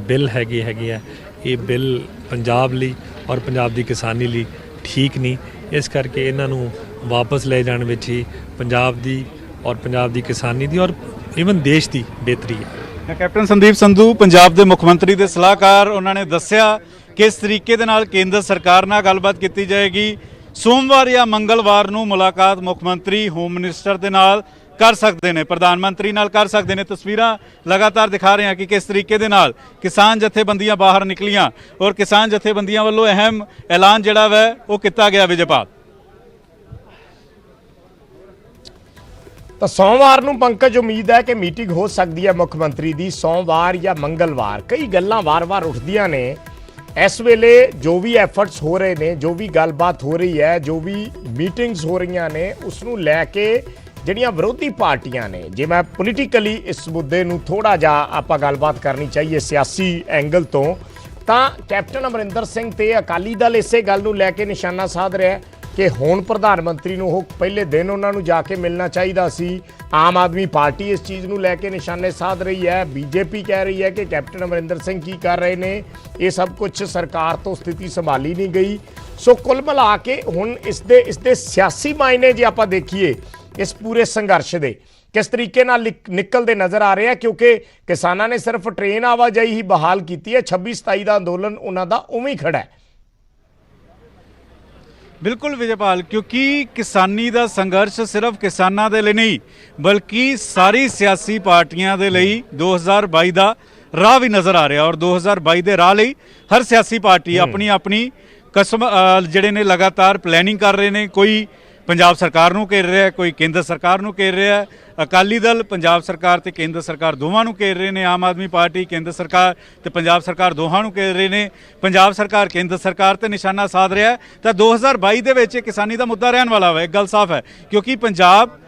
ਬਿੱਲ ਹੈਗੇ ਆ, ਇਹ ਬਿੱਲ ਪੰਜਾਬ ਲਈ ਔਰ ਪੰਜਾਬ ਦੀ ਕਿਸਾਨੀ ਲਈ ਠੀਕ ਨਹੀਂ। ਇਸ ਕਰਕੇ ਇਹਨਾਂ ਨੂੰ ਵਾਪਸ ਲੈ ਜਾਣ ਵਿੱਚ ਹੀ ਪੰਜਾਬ ਦੀ ਔਰ ਪੰਜਾਬ ਦੀ ਕਿਸਾਨੀ ਦੀ ਔਰ ਈਵਨ ਦੇਸ਼ ਦੀ ਬਿਹਤਰੀ ਹੈ। ਕੈਪਟਨ ਸੰਦੀਪ ਸੰਧੂ, ਪੰਜਾਬ ਦੇ ਮੁੱਖ ਮੰਤਰੀ ਦੇ ਸਲਾਹਕਾਰ, ਉਹਨਾਂ ਨੇ ਦੱਸਿਆ ਕਿਸ ਤਰੀਕੇ ਦੇ ਨਾਲ ਕੇਂਦਰ ਸਰਕਾਰ ਨਾਲ ਗੱਲਬਾਤ ਕੀਤੀ ਜਾਏਗੀ। ਸੋਮਵਾਰ ਜਾਂ ਮੰਗਲਵਾਰ ਨੂੰ ਮੁਲਾਕਾਤ ਮੁੱਖ ਮੰਤਰੀ, ਹੋਮ ਮਿਨਿਸਟਰ ਦੇ ਨਾਲ ਕਰ ਸਕਦੇ ਨੇ, ਪ੍ਰਧਾਨ ਮੰਤਰੀ ਨਾਲ ਕਰ ਸਕਦੇ ਨੇ। ਤਸਵੀਰਾਂ ਲਗਾਤਾਰ ਦਿਖਾ ਰਹੇ ਹਾਂ ਕਿ ਕਿਸ ਤਰੀਕੇ ਦੇ ਨਾਲ ਕਿਸਾਨ ਜਥੇਬੰਦੀਆਂ ਬਾਹਰ ਨਿਕਲੀਆਂ ਔਰ ਕਿਸਾਨ ਜਥੇਬੰਦੀਆਂ ਵੱਲੋਂ ਅਹਿਮ ਐਲਾਨ ਜਿਹੜਾ ਵੈ ਉਹ ਕੀਤਾ ਗਿਆ। ਵਿਜੇਪਾਲ, ਤਾਂ ਸੋਮਵਾਰ ਨੂੰ ਪੰਕਜ ਉਮੀਦ ਹੈ ਕਿ ਮੀਟਿੰਗ ਹੋ ਸਕਦੀ ਹੈ ਮੁੱਖ ਮੰਤਰੀ ਦੀ, ਸੋਮਵਾਰ ਜਾਂ ਮੰਗਲਵਾਰ। ਕਈ ਗੱਲਾਂ ਵਾਰ-ਵਾਰ ਉੱਠਦੀਆਂ ਨੇ ਇਸ ਵੇਲੇ, ਜੋ ਵੀ ਐਫਰਟਸ ਹੋ ਰਹੇ ਨੇ, ਜੋ ਵੀ ਗੱਲਬਾਤ ਹੋ ਰਹੀ ਹੈ, ਜੋ ਵੀ ਮੀਟਿੰਗਸ ਹੋ ਰਹੀਆਂ ਨੇ, ਉਸ ਨੂੰ ਲੈ ਕੇ ਜਿਹੜੀਆਂ ਵਿਰੋਧੀ ਪਾਰਟੀਆਂ ਨੇ, ਜੇ ਮੈਂ ਪੋਲੀਟੀਕਲੀ ਇਸ ਮੁੱਦੇ ਨੂੰ ਥੋੜਾ ਜਿਹਾ ਆਪਾਂ ਗੱਲਬਾਤ ਕਰਨੀ ਚਾਹੀਏ ਸਿਆਸੀ ਐਂਗਲ ਤੋਂ, ਤਾਂ ਕੈਪਟਨ ਅਮਰਿੰਦਰ ਸਿੰਘ ਤੇ ਅਕਾਲੀ ਦਲ ਇਸੇ ਗੱਲ ਨੂੰ ਲੈ ਕੇ ਨਿਸ਼ਾਨਾ ਸਾਧ ਰਿਹਾ ਕਿ ਹੁਣ ਪ੍ਰਧਾਨ ਮੰਤਰੀ ਨੂੰ ਉਹ ਪਹਿਲੇ ਦਿਨ ਉਹਨਾਂ ਨੂੰ ਜਾ ਕੇ ਮਿਲਣਾ ਚਾਹੀਦਾ ਸੀ। ਆਮ ਆਦਮੀ ਪਾਰਟੀ ਇਸ ਚੀਜ਼ ਨੂੰ ਲੈ ਕੇ ਨਿਸ਼ਾਨੇ ਸਾਧ ਰਹੀ ਹੈ। ਬੀਜੇਪੀ ਕਹਿ ਰਹੀ ਹੈ ਕਿ ਕੈਪਟਨ ਅਮਰਿੰਦਰ ਸਿੰਘ ਕੀ ਕਰ ਰਹੇ ਨੇ, ਇਹ ਸਭ ਕੁਝ ਸਰਕਾਰ ਤੋਂ ਸਥਿਤੀ ਸੰਭਾਲੀ ਨਹੀਂ ਗਈ। ਸੋ ਕੁੱਲ ਮਿਲਾ ਕੇ ਹੁਣ ਇਸ ਦੇ ਸਿਆਸੀ ਮਾਇਨੇ ਜੇ ਆਪਾਂ ਦੇਖੀਏ ਇਸ ਪੂਰੇ ਸੰਘਰਸ਼ ਦੇ ਕਿਸ ਤਰੀਕੇ ਨਾਲ ਨਿਕਲਦੇ ਨਜ਼ਰ ਆ ਰਹੇ ਆ, ਕਿਉਂਕਿ ਕਿਸਾਨਾਂ ਨੇ ਸਿਰਫ ਟ੍ਰੇਨ ਆਵਾਜਾਈ ਹੀ ਬਹਾਲ ਕੀਤੀ ਹੈ। 26-27 ਦਾ ਅੰਦੋਲਨ ਉਹਨਾਂ ਦਾ ਉਵੇਂ ਹੀ ਖੜਾ ਹੈ। ਬਿਲਕੁਲ ਵਿਜੇਪਾਲ, ਕਿਉਂਕਿ ਕਿਸਾਨੀ ਦਾ ਸੰਘਰਸ਼ ਸਿਰਫ ਕਿਸਾਨਾਂ ਦੇ ਲਈ ਨਹੀਂ ਬਲਕਿ ਸਾਰੀ ਸਿਆਸੀ ਪਾਰਟੀਆਂ ਦੇ ਲਈ 2022 ਦਾ ਰਾਹ ਵੀ ਨਜ਼ਰ ਆ ਰਿਹਾ। ਔਰ 2022 ਦੇ ਰਾਹ ਲਈ ਹਰ ਸਿਆਸੀ ਪਾਰਟੀ ਆਪਣੀ ਆਪਣੀ ਕਸਮ ਜਿਹੜੇ ਨੇ ਲਗਾਤਾਰ ਪਲੈਨਿੰਗ ਕਰ ਰਹੇ ਨੇ। ਕੋਈ ਪੰਜਾਬ ਸਰਕਾਰ ਨੂੰ ਘੇਰ ਰਿਹਾ, ਕੋਈ ਕੇਂਦਰ ਸਰਕਾਰ ਨੂੰ ਘੇਰ ਰਿਹਾ। ਅਕਾਲੀ ਦਲ ਪੰਜਾਬ ਸਰਕਾਰ ਤੇ ਕੇਂਦਰ ਸਰਕਾਰ ਦੋਵਾਂ ਨੂੰ ਘੇਰ ਰਹੇ ਨੇ। ਆਮ ਆਦਮੀ ਪਾਰਟੀ ਕੇਂਦਰ ਸਰਕਾਰ ਤੇ ਪੰਜਾਬ ਸਰਕਾਰ ਦੋਹਾਂ ਨੂੰ ਘੇਰ ਰਹੇ ਨੇ। ਪੰਜਾਬ ਸਰਕਾਰ ਕੇਂਦਰ ਸਰਕਾਰ ਤੇ ਨਿਸ਼ਾਨਾ ਸਾਧ ਰਿਹਾ। ਤਾਂ 2022 ਦੇ ਵਿੱਚ ਕਿਸਾਨੀ ਦਾ ਮੁੱਦਾ ਰਹਿਣ ਵਾਲਾ ਹੈ, ਗੱਲ ਸਾਫ਼ ਹੈ, ਕਿਉਂਕਿ ਪੰਜਾਬ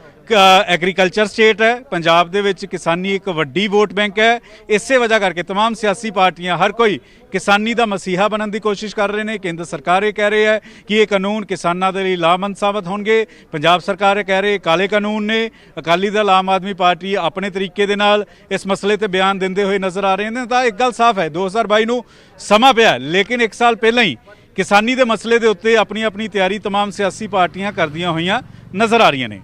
ਐਗਰੀਕਲਚਰ ਸਟੇਟ ਹੈ। ਪੰਜਾਬ ਦੇ ਵਿੱਚ ਕਿਸਾਨੀ ਇੱਕ ਵੱਡੀ ਵੋਟ ਬੈਂਕ ਹੈ। ਇਸੇ ਵਜ੍ਹਾ ਕਰਕੇ ਤਮਾਮ ਸਿਆਸੀ ਪਾਰਟੀਆਂ ਹਰ ਕੋਈ ਕਿਸਾਨੀ ਦਾ ਮਸੀਹਾ ਬਣਨ ਦੀ ਕੋਸ਼ਿਸ਼ ਕਰ ਰਹੇ ਨੇ। ਕੇਂਦਰ ਸਰਕਾਰ ਇਹ ਕਹਿ ਰਹੀ ਹੈ ਕਿ ਇਹ ਕਾਨੂੰਨ ਕਿਸਾਨਾਂ ਦੇ ਲਈ ਲਾਮੰਦ ਸਾਬਤ ਹੋਣਗੇ। ਪੰਜਾਬ ਸਰਕਾਰ ਇਹ ਕਹਿ ਰਹੀ ਕਾਲੇ ਕਾਨੂੰਨ ਨੇ। ਅਕਾਲੀ ਦਲ, ਆਮ ਆਦਮੀ ਪਾਰਟੀ ਆਪਣੇ ਤਰੀਕੇ ਦੇ ਨਾਲ ਇਸ ਮਸਲੇ ਤੇ ਬਿਆਨ ਦਿੰਦੇ ਹੋਏ ਨਜ਼ਰ ਆ ਰਹੇ ਨੇ। ਤਾਂ ਇੱਕ ਗੱਲ ਸਾਫ਼ ਹੈ, 2022 ਨੂੰ ਸਮਾਂ ਪਿਆ, ਲੇਕਿਨ 1 ਸਾਲ ਪਹਿਲਾਂ ਹੀ ਕਿਸਾਨੀ ਦੇ ਮਸਲੇ ਦੇ ਉੱਤੇ ਆਪਣੀ ਆਪਣੀ ਤਿਆਰੀ ਤਮਾਮ ਸਿਆਸੀ ਪਾਰਟੀਆਂ ਕਰਦੀਆਂ ਹੋਈਆਂ ਨਜ਼ਰ ਆ ਰਹੀਆਂ ਨੇ।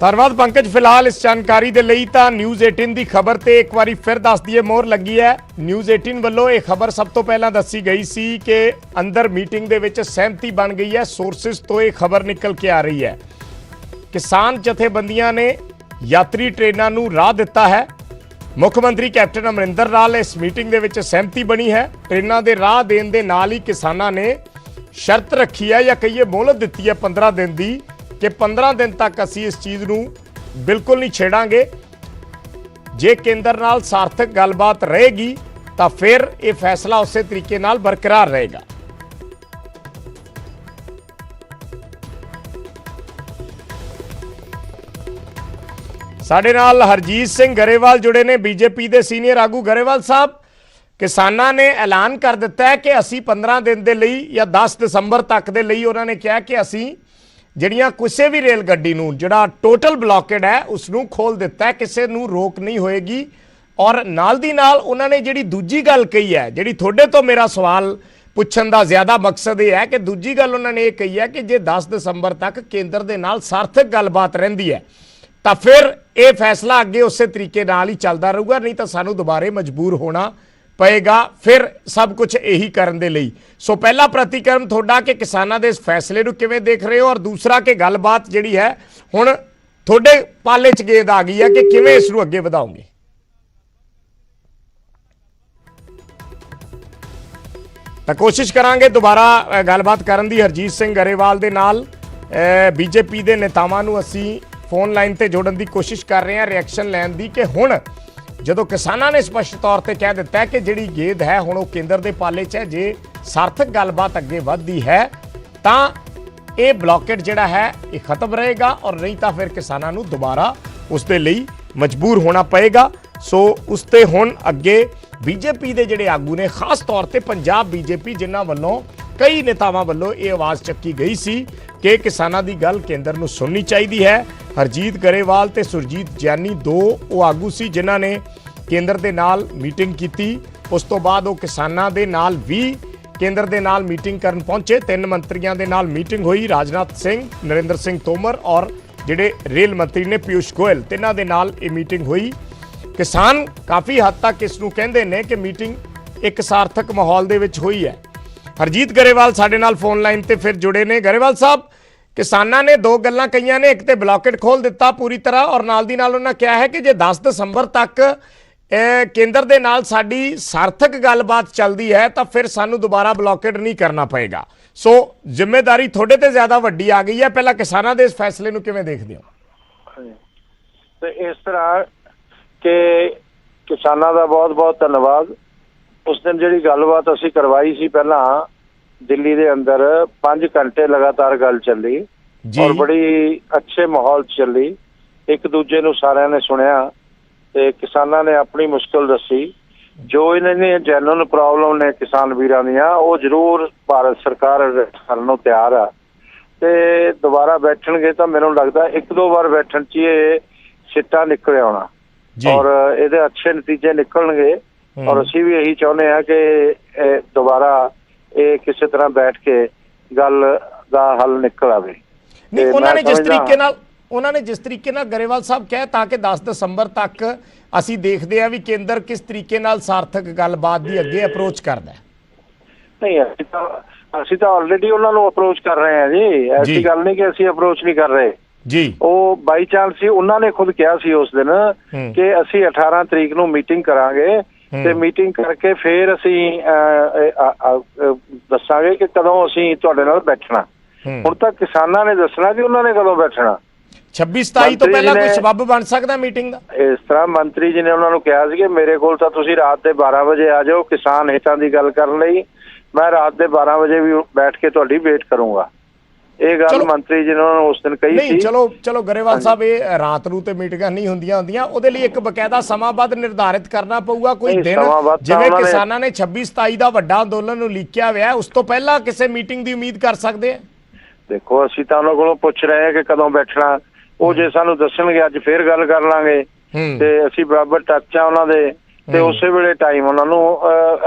ਧੰਨਵਾਦ ਪੰਕਜ। ਫਿਲਹਾਲ ਇਸ ਜਾਣਕਾਰੀ ਦੇ ਲਈ ਤਾਂ ਨਿਊਜ਼ 18 ਦੀ ਖਬਰ ਤੇ ਇੱਕ ਵਾਰੀ ਫਿਰ ਦੱਸ ਦਈਏ ਮੋਹਰ ਲੱਗੀ ਹੈ। ਨਿਊਜ਼ 18 ਵੱਲੋਂ ਇਹ ਖਬਰ ਸਭ ਤੋਂ ਪਹਿਲਾਂ ਦੱਸੀ ਗਈ ਸੀ ਕਿ ਅੰਦਰ ਮੀਟਿੰਗ ਦੇ ਵਿੱਚ ਸਹਿਮਤੀ ਬਣ ਗਈ ਹੈ। ਸੋਰਸਿਸ ਤੋਂ ਇਹ ਖਬਰ ਨਿਕਲ ਕੇ ਆ ਰਹੀ ਹੈ। ਕਿਸਾਨ ਜਥੇਬੰਦੀਆਂ ਨੇ ਯਾਤਰੀ ਟ੍ਰੇਨਾਂ ਨੂੰ ਰਾਹ ਦਿੱਤਾ ਹੈ। ਮੁੱਖ ਮੰਤਰੀ ਕੈਪਟਨ ਅਮਰਿੰਦਰ ਨਾਲ ਇਸ ਮੀਟਿੰਗ ਦੇ ਵਿੱਚ ਸਹਿਮਤੀ ਬਣੀ ਹੈ। ਟ੍ਰੇਨਾਂ ਦੇ ਰਾਹ ਦੇਣ ਦੇ ਨਾਲ ਹੀ ਕਿਸਾਨਾਂ ਨੇ ਸ਼ਰਤ ਰੱਖੀ ਹੈ ਜਾਂ ਕਹੀਏ ਮੋਹਲਤ ਦਿੱਤੀ ਹੈ 15 ਦਿਨ ਦੀ ਕਿ 15 ਦਿਨ ਤੱਕ ਅਸੀਂ ਇਸ ਚੀਜ਼ ਨੂੰ ਬਿਲਕੁਲ ਨਹੀਂ ਛੇੜਾਂਗੇ। ਜੇ ਕੇਂਦਰ ਨਾਲ ਸਾਰਥਕ ਗੱਲਬਾਤ ਰਹੇਗੀ ਤਾਂ ਫਿਰ ਇਹ ਫੈਸਲਾ ਉਸੇ ਤਰੀਕੇ ਨਾਲ ਬਰਕਰਾਰ ਰਹੇਗਾ। ਸਾਡੇ ਨਾਲ ਹਰਜੀਤ ਸਿੰਘ ਗਰੇਵਾਲ ਜੁੜੇ ਨੇ, ਬੀਜੇਪੀ ਦੇ ਸੀਨੀਅਰ ਆਗੂ। ਗਰੇਵਾਲ ਸਾਹਿਬ, ਕਿਸਾਨਾਂ ਨੇ ਐਲਾਨ ਕਰ ਦਿੱਤਾ ਹੈ ਕਿ ਅਸੀਂ 15 ਦਿਨ ਦੇ ਲਈ ਜਾਂ 10 ਦਸੰਬਰ ਤੱਕ ਦੇ ਲਈ ਉਹਨਾਂ ਨੇ ਕਿਹਾ ਕਿ ਅਸੀਂ ਜਿਹੜੀਆਂ ਕਿਸੇ ਵੀ ਰੇਲ ਗੱਡੀ ਨੂੰ ਜਿਹੜਾ ਟੋਟਲ ਬਲੌਕੇਡ ਹੈ ਉਸ ਨੂੰ ਖੋਲ ਦਿੱਤਾ ਹੈ, ਕਿਸੇ ਨੂੰ ਰੋਕ ਨਹੀਂ ਹੋਏਗੀ। ਔਰ ਨਾਲ ਦੀ ਨਾਲ ਉਹਨਾਂ ਨੇ ਜਿਹੜੀ ਦੂਜੀ ਗੱਲ ਕਹੀ ਹੈ, ਜਿਹੜੀ ਤੁਹਾਡੇ ਤੋਂ ਮੇਰਾ ਸਵਾਲ ਪੁੱਛਣ ਦਾ ਜ਼ਿਆਦਾ ਮਕਸਦ ਇਹ ਹੈ ਕਿ ਦੂਜੀ ਗੱਲ ਉਹਨਾਂ ਨੇ ਇਹ ਕਹੀ ਹੈ ਕਿ ਜੇ 10 ਦਸੰਬਰ ਤੱਕ ਕੇਂਦਰ ਦੇ ਨਾਲ ਸਾਰਥਕ ਗੱਲਬਾਤ ਰਹਿੰਦੀ ਹੈ ਤਾਂ ਫਿਰ ਇਹ ਫੈਸਲਾ ਅੱਗੇ ਉਸੇ ਤਰੀਕੇ ਨਾਲ ਹੀ ਚੱਲਦਾ ਰਹੂਗਾ, ਨਹੀਂ ਤਾਂ ਸਾਨੂੰ ਦੁਬਾਰੇ ਮਜਬੂਰ ਹੋਣਾ ਪਏਗਾ ਫਿਰ ਸਭ ਕੁਝ ਇਹੀ ਕਰਨ ਦੇ ਲਈ। ਸੋ ਪਹਿਲਾ ਪ੍ਰਤੀਕਰਮ ਤੁਹਾਡਾ ਕਿ ਕਿਸਾਨਾਂ ਦੇ ਇਸ ਫੈਸਲੇ ਨੂੰ ਕਿਵੇਂ ਦੇਖ ਰਹੇ ਹੋ, ਔਰ ਦੂਸਰਾ ਕਿ ਗੱਲਬਾਤ ਜਿਹੜੀ ਹੈ ਹੁਣ ਤੁਹਾਡੇ ਪਾਲੇ 'ਚ ਗੇਂਦ ਆ ਗਈ ਹੈ ਕਿ ਕਿਵੇਂ ਇਸ ਨੂੰ ਅੱਗੇ ਵਧਾਓਗੇ। ਤਾਂ ਕੋਸ਼ਿਸ਼ ਕਰਾਂਗੇ ਦੁਬਾਰਾ ਗੱਲਬਾਤ ਕਰਨ ਦੀ ਹਰਜੀਤ ਸਿੰਘ ਗਰੇਵਾਲ ਦੇ ਨਾਲ। ਬੀਜੇਪੀ ਦੇ ਨੇਤਾਵਾਂ ਨੂੰ ਅਸੀਂ ਫੋਨ ਲਾਈਨ ਤੇ ਜੋੜਨ ਦੀ ਕੋਸ਼ਿਸ਼ ਕਰ ਰਹੇ ਹਾਂ ਰਿਐਕਸ਼ਨ ਲੈਣ ਦੀ ਕਿ ਹੁਣ ਜਦੋਂ ਕਿਸਾਨਾਂ ਨੇ ਸਪਸ਼ਟ ਤੌਰ ਤੇ ਕਹਿ ਦਿੱਤਾ ਹੈ ਕਿ ਜਿਹੜੀ ਗੇਂਦ ਹੈ ਹੁਣ ਉਹ ਕੇਂਦਰ ਦੇ ਪਾਲੇ 'ਚ ਹੈ, ਜੇ ਸਾਰਥਕ ਗੱਲਬਾਤ ਅੱਗੇ ਵੱਧਦੀ ਹੈ ਤਾਂ ਇਹ ਬਲੌਕੇਡ ਜਿਹੜਾ ਹੈ ਇਹ ਖਤਮ ਰਹੇਗਾ, ਔਰ ਨਹੀਂ ਤਾਂ ਫਿਰ ਕਿਸਾਨਾਂ ਨੂੰ ਦੁਬਾਰਾ ਉਸ ਦੇ ਲਈ ਮਜਬੂਰ ਹੋਣਾ ਪਏਗਾ। ਸੋ ਉਸ ਤੇ ਹੁਣ ਅੱਗੇ ਬੀਜੇਪੀ ਦੇ ਜਿਹੜੇ ਆਗੂ ਨੇ, ਖਾਸ ਤੌਰ ਤੇ ਪੰਜਾਬ ਬੀਜੇਪੀ, ਜਿਨ੍ਹਾਂ ਵੱਲੋਂ ਕਈ ਨੇਤਾਵਾਂ ਵੱਲੋਂ ਇਹ ਆਵਾਜ਼ ਚੱਕੀ ਗਈ ਸੀ ਕਿ ਕਿਸਾਨਾਂ ਦੀ ਗੱਲ ਕੇਂਦਰ ਨੂੰ ਸੁਣਨੀ ਚਾਹੀਦੀ ਹੈ। ਹਰਜੀਤ ਗਰੇਵਾਲ ਤੇ ਸੁਰਜੀਤ ਜਿਆਨੀ ਦੋ ਉਹ ਆਗੂ ਸੀ ਜਿਨ੍ਹਾਂ ਨੇ ਕੇਂਦਰ ਦੇ ਨਾਲ ਮੀਟਿੰਗ ਕੀਤੀ। ਉਸ ਤੋਂ ਬਾਅਦ ਉਹ ਕਿਸਾਨਾਂ ਦੇ ਨਾਲ ਵੀ ਕੇਂਦਰ ਦੇ ਨਾਲ ਮੀਟਿੰਗ ਕਰਨ ਪਹੁੰਚੇ। 3 ਮੰਤਰੀਆਂ ਦੇ ਨਾਲ ਮੀਟਿੰਗ ਹੋਈ, ਰਾਜਨਾਥ ਸਿੰਘ, ਨਰਿੰਦਰ ਸਿੰਘ ਤੋਮਰ ਔਰ ਜਿਹੜੇ ਰੇਲ ਮੰਤਰੀ ਨੇ ਪਿਊਸ਼ ਗੋਇਲ, ਤਿੰਨਾਂ ਦੇ ਨਾਲ ਇਹ ਮੀਟਿੰਗ ਹੋਈ। ਕਿਸਾਨ ਕਾਫੀ ਹੱਦ ਤੱਕ ਇਸ ਨੂੰ ਕਹਿੰਦੇ ਨੇ ਕਿ ਮੀਟਿੰਗ ਇੱਕ ਸਾਰਥਕ ਮਾਹੌਲ ਦੇ ਵਿੱਚ ਹੋਈ ਹੈ। ਹਰਜੀਤ ਗਰੇਵਾਲ ਸਾਡੇ ਨਾਲ ਫੋਨ ਲਾਈਨ ਤੇ ਫਿਰ ਜੁੜੇ ਨੇ। ਗਰੇਵਾਲ ਸਾਹਿਬ, ਕਿਸਾਨਾਂ ਨੇ ਦੋ ਗੱਲਾਂ ਕਹੀਆਂ ਨੇ, ਇੱਕ ਤੇ ਬਲੌਕੇਟ ਖੋਲ ਦਿੱਤਾ ਪੂਰੀ ਤਰ੍ਹਾਂ, ਔਰ ਨਾਲ ਦੀ ਨਾਲ ਉਹਨਾਂ ਕਿਹਾ ਹੈ ਕਿ ਜੇ 10 ਦਸੰਬਰ ਤੱਕ ਕੇਂਦਰ ਦੇ ਨਾਲ ਸਾਡੀ ਸਾਰਥਕ ਗੱਲਬਾਤ ਚੱਲਦੀ ਹੈ ਤਾਂ ਫਿਰ ਸਾਨੂੰ ਦੁਬਾਰਾ ਬਲੌਕੇਟ ਨਹੀਂ ਕਰਨਾ ਪਏਗਾ। ਸੋ ਜ਼ਿੰਮੇਵਾਰੀ ਤੁਹਾਡੇ ਤੇ ਜ਼ਿਆਦਾ ਵੱਡੀ ਆ ਗਈ ਹੈ। ਪਹਿਲਾਂ ਕਿਸਾਨਾਂ ਦੇ ਇਸ ਫੈਸਲੇ ਨੂੰ ਕਿਵੇਂ ਦੇਖਦੇ ਹੋ? ਤੇ ਇਸ ਤਰ੍ਹਾਂ ਕਿ ਕਿਸਾਨਾਂ ਦਾ ਬਹੁਤ ਬਹੁਤ ਧੰਨਵਾਦ। ਉਸ ਦਿਨ ਜਿਹੜੀ ਗੱਲਬਾਤ ਅਸੀਂ ਕਰਵਾਈ ਸੀ ਪਹਿਲਾਂ ਦਿੱਲੀ ਦੇ ਅੰਦਰ 5 ਘੰਟੇ ਲਗਾਤਾਰ ਗੱਲ ਚੱਲੀ ਔਰ ਬੜੀ ਅੱਛੇ ਮਾਹੌਲ 'ਚ ਚੱਲੀ। ਇੱਕ ਦੂਜੇ ਨੂੰ ਸਾਰਿਆਂ ਨੇ ਸੁਣਿਆ ਤੇ ਕਿਸਾਨਾਂ ਨੇ ਆਪਣੀ ਮੁਸ਼ਕਲ ਦੱਸੀ। ਜੋ ਇਹਨਾਂ ਨੇ ਜੈਨੂਅਨ ਪ੍ਰੋਬਲਮ ਨੇ ਕਿਸਾਨ ਵੀਰਾਂ ਦੀਆਂ, ਉਹ ਜ਼ਰੂਰ ਭਾਰਤ ਸਰਕਾਰ ਕਰਨ ਨੂੰ ਤਿਆਰ ਆ ਤੇ ਦੁਬਾਰਾ ਬੈਠਣਗੇ ਤਾਂ ਮੈਨੂੰ ਲੱਗਦਾ 1-2 ਵਾਰ ਬੈਠਣ 'ਚ ਇਹ ਸਿੱਟਾ ਨਿਕਲ ਆਉਣਾ ਔਰ ਇਹਦੇ ਅੱਛੇ ਨਤੀਜੇ ਨਿਕਲਣਗੇ। ਔਰ ਅਸੀਂ ਵੀ ਇਹੀ ਚਾਹੁੰਦੇ ਹਾਂ ਕਿ ਦੁਬਾਰਾ ਇਹ ਕਿਸੇ ਤਰ੍ਹਾਂ ਬੈਠ ਕੇ ਗੱਲ ਦਾ ਹੱਲ ਨਿਕਲ ਆਵੇ। ਨਹੀਂ, ਉਹਨਾਂ ਨੇ ਜਿਸ ਤਰੀਕੇ ਨਾਲ ਗਰੇਵਾਲ ਸਾਹਿਬ ਕਹਿਤਾ ਕਿ 10 ਦਸੰਬਰ ਤੱਕ ਅਸੀਂ ਦੇਖਦੇ ਹਾਂ ਵੀ ਕੇਂਦਰ ਕਿਸ ਤਰੀਕੇ ਨਾਲ ਸਾਰਥਕ ਗੱਲਬਾਤ ਦੀ ਅੱਗੇ ਅਪਰੋਚ ਕਰਦਾ। ਨਹੀਂ, ਅਸੀਂ ਤਾਂ ਆਲਰੇਡੀ ਉਹਨਾਂ ਨੂੰ ਅਪਰੋਚ ਕਰ ਰਹੇ ਹਾਂ ਜੀ। ਐਸੀ ਗੱਲ ਨਹੀਂ ਕਿ ਅਸੀਂ ਅਪਰੋਚ ਨਹੀਂ ਕਰ ਰਹੇ ਜੀ। ਉਹ ਬਾਈ ਚਾਂਸ ਸੀ, ਉਹਨਾਂ ਨੇ ਖੁਦ ਕਿਹਾ ਸੀ ਉਸ ਦਿਨ ਕਿ ਅਸੀਂ 18 ਤਰੀਕ ਨੂੰ ਮੀਟਿੰਗ ਕਰਾਂਗੇ ਤੇ ਮੀਟਿੰਗ ਕਰਕੇ ਫਿਰ ਅਸੀਂ ਦੱਸਾਂਗੇ ਕਿ ਕਦੋਂ ਅਸੀਂ ਤੁਹਾਡੇ ਨਾਲ ਬੈਠਣਾ। ਹੁਣ ਤਾਂ ਕਿਸਾਨਾਂ ਨੇ ਦੱਸਣਾ ਕਿ ਉਹਨਾਂ ਨੇ ਕਦੋਂ ਬੈਠਣਾ। 26-27 ਤੋਂ ਪਹਿਲਾਂ ਕੋਈ ਸਬੱਬ ਬਣ ਸਕਦਾ ਮੀਟਿੰਗ ਦਾ? ਇਸ ਤਰ੍ਹਾਂ ਮੰਤਰੀ ਜੀ ਨੇ ਉਹਨਾਂ ਨੂੰ ਕਿਹਾ ਸੀ ਕਿ ਮੇਰੇ ਕੋਲ ਤਾਂ ਤੁਸੀਂ ਰਾਤ ਦੇ 12 ਵਜੇ ਆ ਜਾਓ ਕਿਸਾਨ ਹਿੱਤਾਂ ਦੀ ਗੱਲ ਕਰਨ ਲਈ। ਮੈਂ ਰਾਤ ਦੇ 12 ਵਜੇ ਵੀ ਬੈਠ ਕੇ ਤੁਹਾਡੀ ਵੇਟ ਕਰੂੰਗਾ। ਇਹ ਗੱਲ ਮੰਤਰੀ ਜੀ ਨੇ ਉਹਨਾਂ ਨੂੰ ਉਸ ਦਿਨ ਕਹੀ ਸੀ। ਚਲੋ ਗਰੇਵਾਲ ਸਾਹਿਬ, ਇਹ ਰਾਤ ਨੂੰ ਤੇ ਮੀਟਿੰਗਾਂ ਨਹੀਂ ਹੁੰਦੀਆਂ, ਉਹਦੇ ਲਈ ਇੱਕ ਬਕਾਇਦਾ ਸਮਾਬੱਧ ਨਿਰਧਾਰਿਤ ਕਰਨਾ ਪਊਗਾ ਕੋਈ ਦਿਨ, ਜਿਵੇਂ ਕਿਸਾਨਾਂ ਨੇ 26-27 ਦਾ ਵੱਡਾ ਅੰਦੋਲਨ ਨੂੰ ਲੀਕਿਆ ਹੋਇਆ, ਉਸ ਤੋਂ ਪਹਿਲਾਂ ਕਿਸੇ ਮੀਟਿੰਗ ਦੀ ਉਮੀਦ ਕਰ ਸਕਦੇ ਆ? ਦੇਖੋ, ਅਸੀਂ ਤਾਂ ਉਹਨਾਂ ਕੋਲੋਂ ਪੁੱਛ ਰਹੇ ਹਾਂ ਕਿ ਕਦੋਂ ਬੈਠਣਾ। ਉਹ ਜੇ ਸਾਨੂੰ ਦੱਸਣਗੇ ਅੱਜ ਫੇਰ ਗੱਲ ਕਰ ਲਾਂਗੇ ਤੇ ਅਸੀਂ ਬਰਾਬਰ ਟੱਚ ਆ ਉਹਨਾਂ ਦੇ ਤੇ ਉਸੇ ਵੇਲੇ ਟਾਈਮ ਉਹਨਾਂ ਨੂੰ